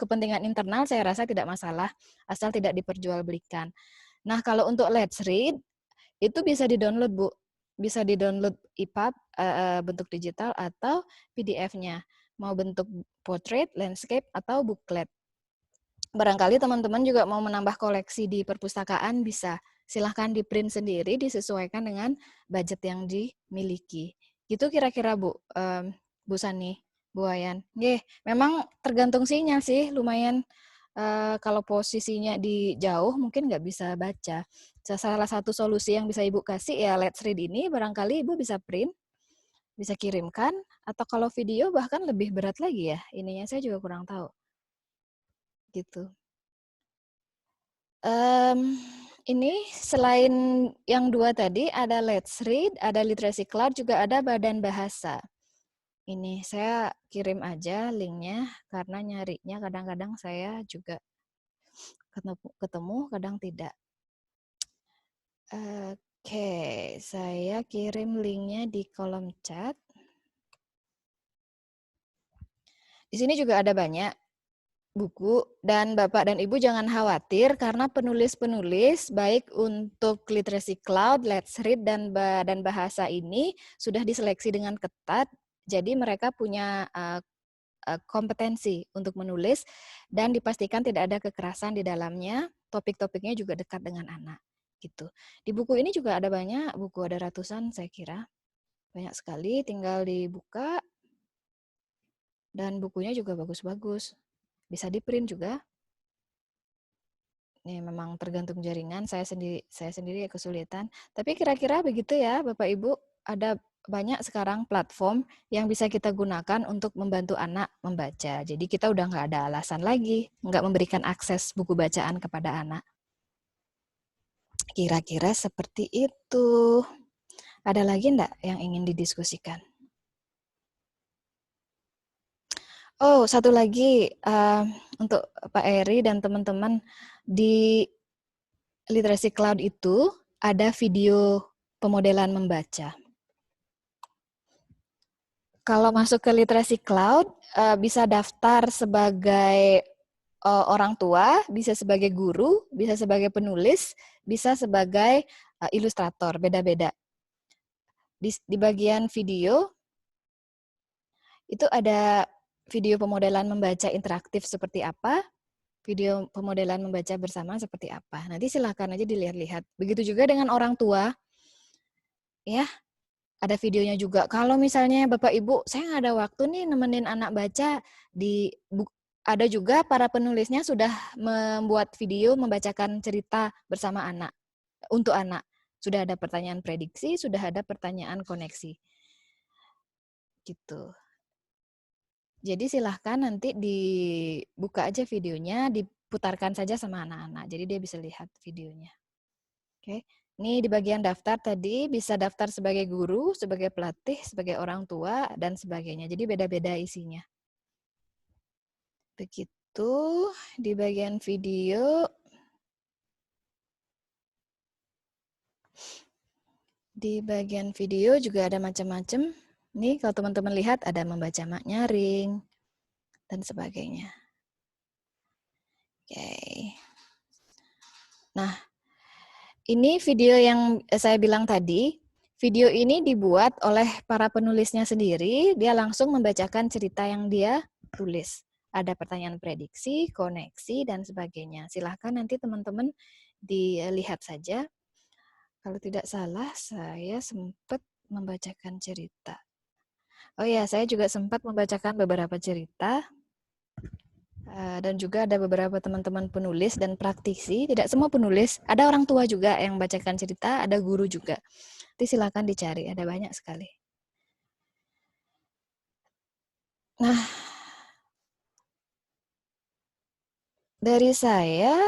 kepentingan internal saya rasa tidak masalah asal tidak diperjualbelikan. Nah, kalau untuk Let's Read itu bisa di-download, Bu. Bisa di-download EPUB bentuk digital atau PDF-nya. Mau bentuk portrait, landscape atau booklet. Barangkali teman-teman juga mau menambah koleksi di perpustakaan bisa. Silahkan di-print sendiri disesuaikan dengan budget yang dimiliki. Gitu kira-kira Bu, Bu Sani, Bu Wayan. Memang tergantung sinyal sih, lumayan kalau posisinya di jauh mungkin nggak bisa baca. Salah satu solusi yang bisa Ibu kasih ya Let's Read ini, barangkali Ibu bisa print, bisa kirimkan, atau kalau video bahkan lebih berat lagi ya. Ininya saya juga kurang tahu. Gitu. Ini selain yang dua tadi, ada Let's Read, ada Literasi Cloud, juga ada Badan Bahasa. Ini saya kirim aja linknya, karena nyarinya kadang-kadang saya juga ketemu, kadang tidak. Oke, saya kirim linknya di kolom chat. Di sini juga ada banyak buku, dan Bapak dan Ibu jangan khawatir karena penulis-penulis baik untuk Literasi Cloud, Let's Read, dan Badan Bahasa ini sudah diseleksi dengan ketat, jadi mereka punya kompetensi untuk menulis dan dipastikan tidak ada kekerasan di dalamnya, topik-topiknya juga dekat dengan anak. Gitu. Di buku ini juga ada banyak buku, ada ratusan saya kira, banyak sekali, tinggal dibuka, dan bukunya juga bagus-bagus. Bisa di-print juga. Ini memang tergantung jaringan, saya sendiri kesulitan. Tapi kira-kira begitu ya Bapak Ibu, ada banyak sekarang platform yang bisa kita gunakan untuk membantu anak membaca. Jadi kita udah nggak ada alasan lagi nggak memberikan akses buku bacaan kepada anak. Kira-kira seperti itu. Ada lagi enggak yang ingin didiskusikan? Oh, satu lagi untuk Pak Eri dan teman-teman, di Literasi Cloud itu ada video pemodelan membaca. Kalau masuk ke Literasi Cloud, bisa daftar sebagai orang tua, bisa sebagai guru, bisa sebagai penulis, bisa sebagai ilustrator, beda-beda. Di bagian video, itu ada video pemodelan membaca interaktif seperti apa, video pemodelan membaca bersama seperti apa. Nanti silakan aja dilihat-lihat. Begitu juga dengan orang tua, ya, ada videonya juga. Kalau misalnya Bapak Ibu, saya nggak ada waktu nih nemenin anak baca, ada juga para penulisnya sudah membuat video membacakan cerita bersama anak, untuk anak. Sudah ada pertanyaan prediksi, sudah ada pertanyaan koneksi. Gitu. Jadi silahkan nanti dibuka aja videonya, diputarkan saja sama anak-anak. Jadi dia bisa lihat videonya. Oke, ini di bagian daftar tadi bisa daftar sebagai guru, sebagai pelatih, sebagai orang tua, dan sebagainya. Jadi beda-beda isinya. Begitu, di bagian video. Di bagian video juga ada macam-macam. Nih, kalau teman-teman lihat ada membaca mak nyaring, dan sebagainya. Oke. Nah, ini video yang saya bilang tadi. Video ini dibuat oleh para penulisnya sendiri. Dia langsung membacakan cerita yang dia tulis. Ada pertanyaan prediksi, koneksi, dan sebagainya. Silahkan nanti teman-teman dilihat saja. Kalau tidak salah, saya sempat membacakan cerita. Oh ya, saya juga sempat membacakan beberapa cerita. Dan juga ada beberapa teman-teman penulis dan praktisi. Tidak semua penulis, ada orang tua juga yang membacakan cerita, ada guru juga. Nanti silakan dicari, ada banyak sekali. Nah, dari saya,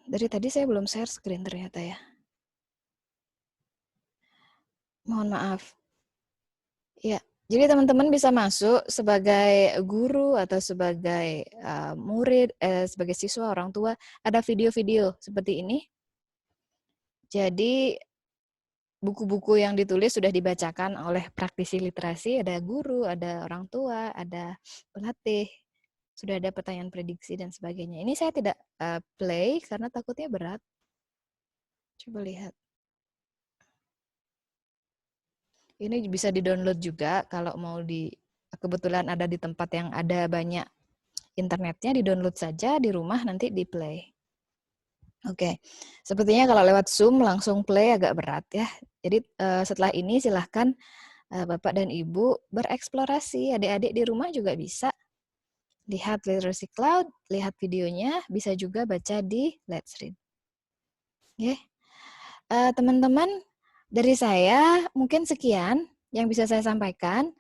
dari tadi saya belum share screen ternyata ya. Mohon maaf. Ya, jadi teman-teman bisa masuk sebagai guru atau sebagai murid, sebagai siswa, orang tua, ada video-video seperti ini. Jadi buku-buku yang ditulis sudah dibacakan oleh praktisi literasi, ada guru, ada orang tua, ada pelatih, sudah ada pertanyaan prediksi dan sebagainya. Ini saya tidak play karena takutnya berat. Coba lihat. Ini bisa di-download juga kalau mau kebetulan ada di tempat yang ada banyak internetnya, di-download saja di rumah, nanti di-play. Oke, sepertinya kalau lewat Zoom langsung play agak berat ya. Jadi setelah ini silahkan Bapak dan Ibu bereksplorasi, adik-adik di rumah juga bisa lihat Literacy Cloud, lihat videonya, bisa juga baca di Let's Read. Oke, teman-teman, dari saya mungkin sekian yang bisa saya sampaikan.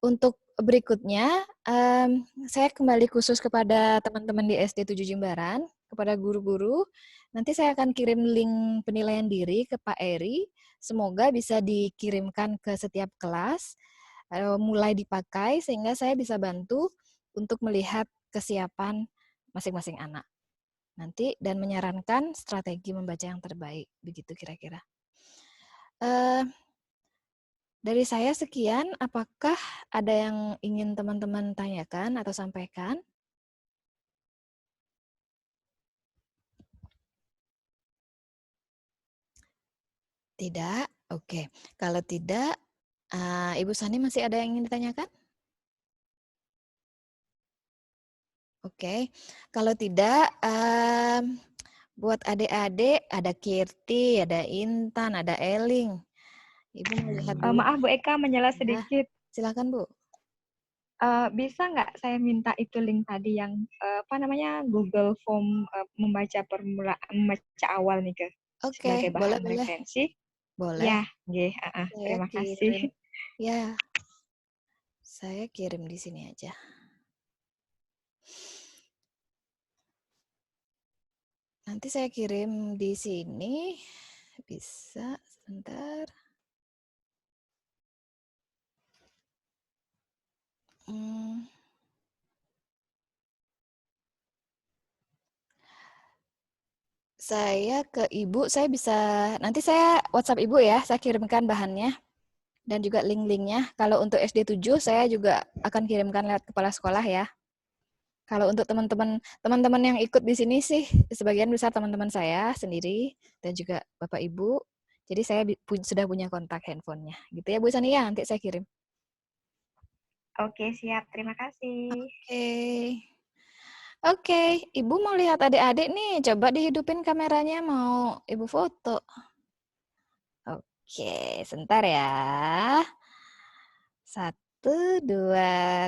Untuk berikutnya, saya kembali khusus kepada teman-teman di SD 7 Jimbaran, kepada guru-guru. Nanti saya akan kirim link penilaian diri ke Pak Eri. Semoga bisa dikirimkan ke setiap kelas, mulai dipakai sehingga saya bisa bantu untuk melihat kesiapan masing-masing anak. Nanti dan menyarankan strategi membaca yang terbaik, begitu kira-kira. Dari saya sekian, apakah ada yang ingin teman-teman tanyakan atau sampaikan? Tidak? Oke. Kalau tidak, Ibu Sani masih ada yang ingin ditanyakan? Oke. Kalau tidak, buat adik-adik, ada Kirti, ada Intan, ada Eling. Ibu mau lihat dulu. Maaf Bu Eka, menyela sedikit. Silakan Bu. Bisa nggak saya minta itu link tadi yang Google Form membaca awal nih ke sebagai bahan referensi? Boleh. Ya, terima kasih. Ya, saya kirim di sini aja. Nanti saya kirim di sini, bisa sebentar. Saya ke Ibu, saya bisa, nanti saya WhatsApp Ibu ya, saya kirimkan bahannya dan juga link-linknya. Kalau untuk SD 7, saya juga akan kirimkan lewat kepala sekolah ya. Kalau untuk teman-teman yang ikut di sini sih, sebagian besar teman-teman saya sendiri dan juga Bapak Ibu. Jadi saya sudah punya kontak handphonenya. Gitu ya Bu Sani ya, nanti saya kirim. Oke, siap. Terima kasih. Oke, Ibu mau lihat adik-adik nih. Coba dihidupin kameranya, mau Ibu foto. Oke, sebentar ya. 1, 2,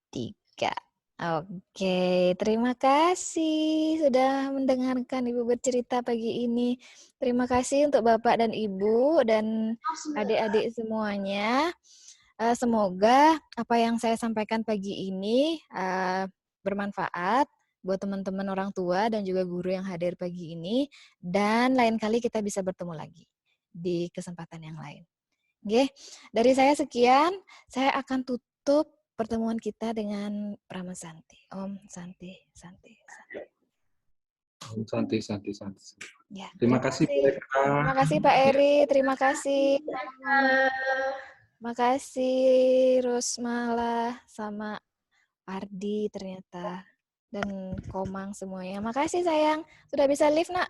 3. Oke, terima kasih sudah mendengarkan Ibu bercerita pagi ini. Terima kasih untuk Bapak dan Ibu dan adik-adik semuanya. Semoga apa yang saya sampaikan pagi ini bermanfaat buat teman-teman orang tua dan juga guru yang hadir pagi ini. Dan lain kali kita bisa bertemu lagi di kesempatan yang lain. Oke, dari saya sekian. Saya akan tutup pertemuan kita dengan Prama Santi. Om Santi, Santi, Santi. Om Santi, Santi, Santi. Ya, terima kasih. Terima kasih Pak Eri, terima kasih. Terima kasih Rosmala sama Ardi ternyata. dan Komang semuanya. Makasih sayang, sudah bisa live nak.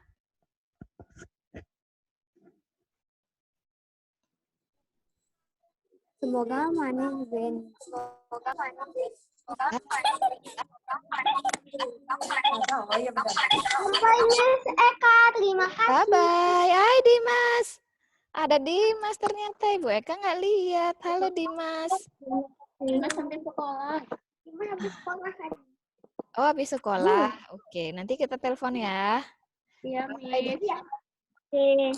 Semoga mana Ben. Semoga mana Ben. Bye Miss Eka, terima kasih. Bye-bye. Hai Dimas. Ada Dimas ternyata. Ibu Eka nggak lihat. Halo Dimas. Dimas sampai sekolah. Dimas habis sekolah kan? Oh, habis sekolah. Oke, nanti kita telepon ya. Iya, Bye, Miss. Dimas. Oke.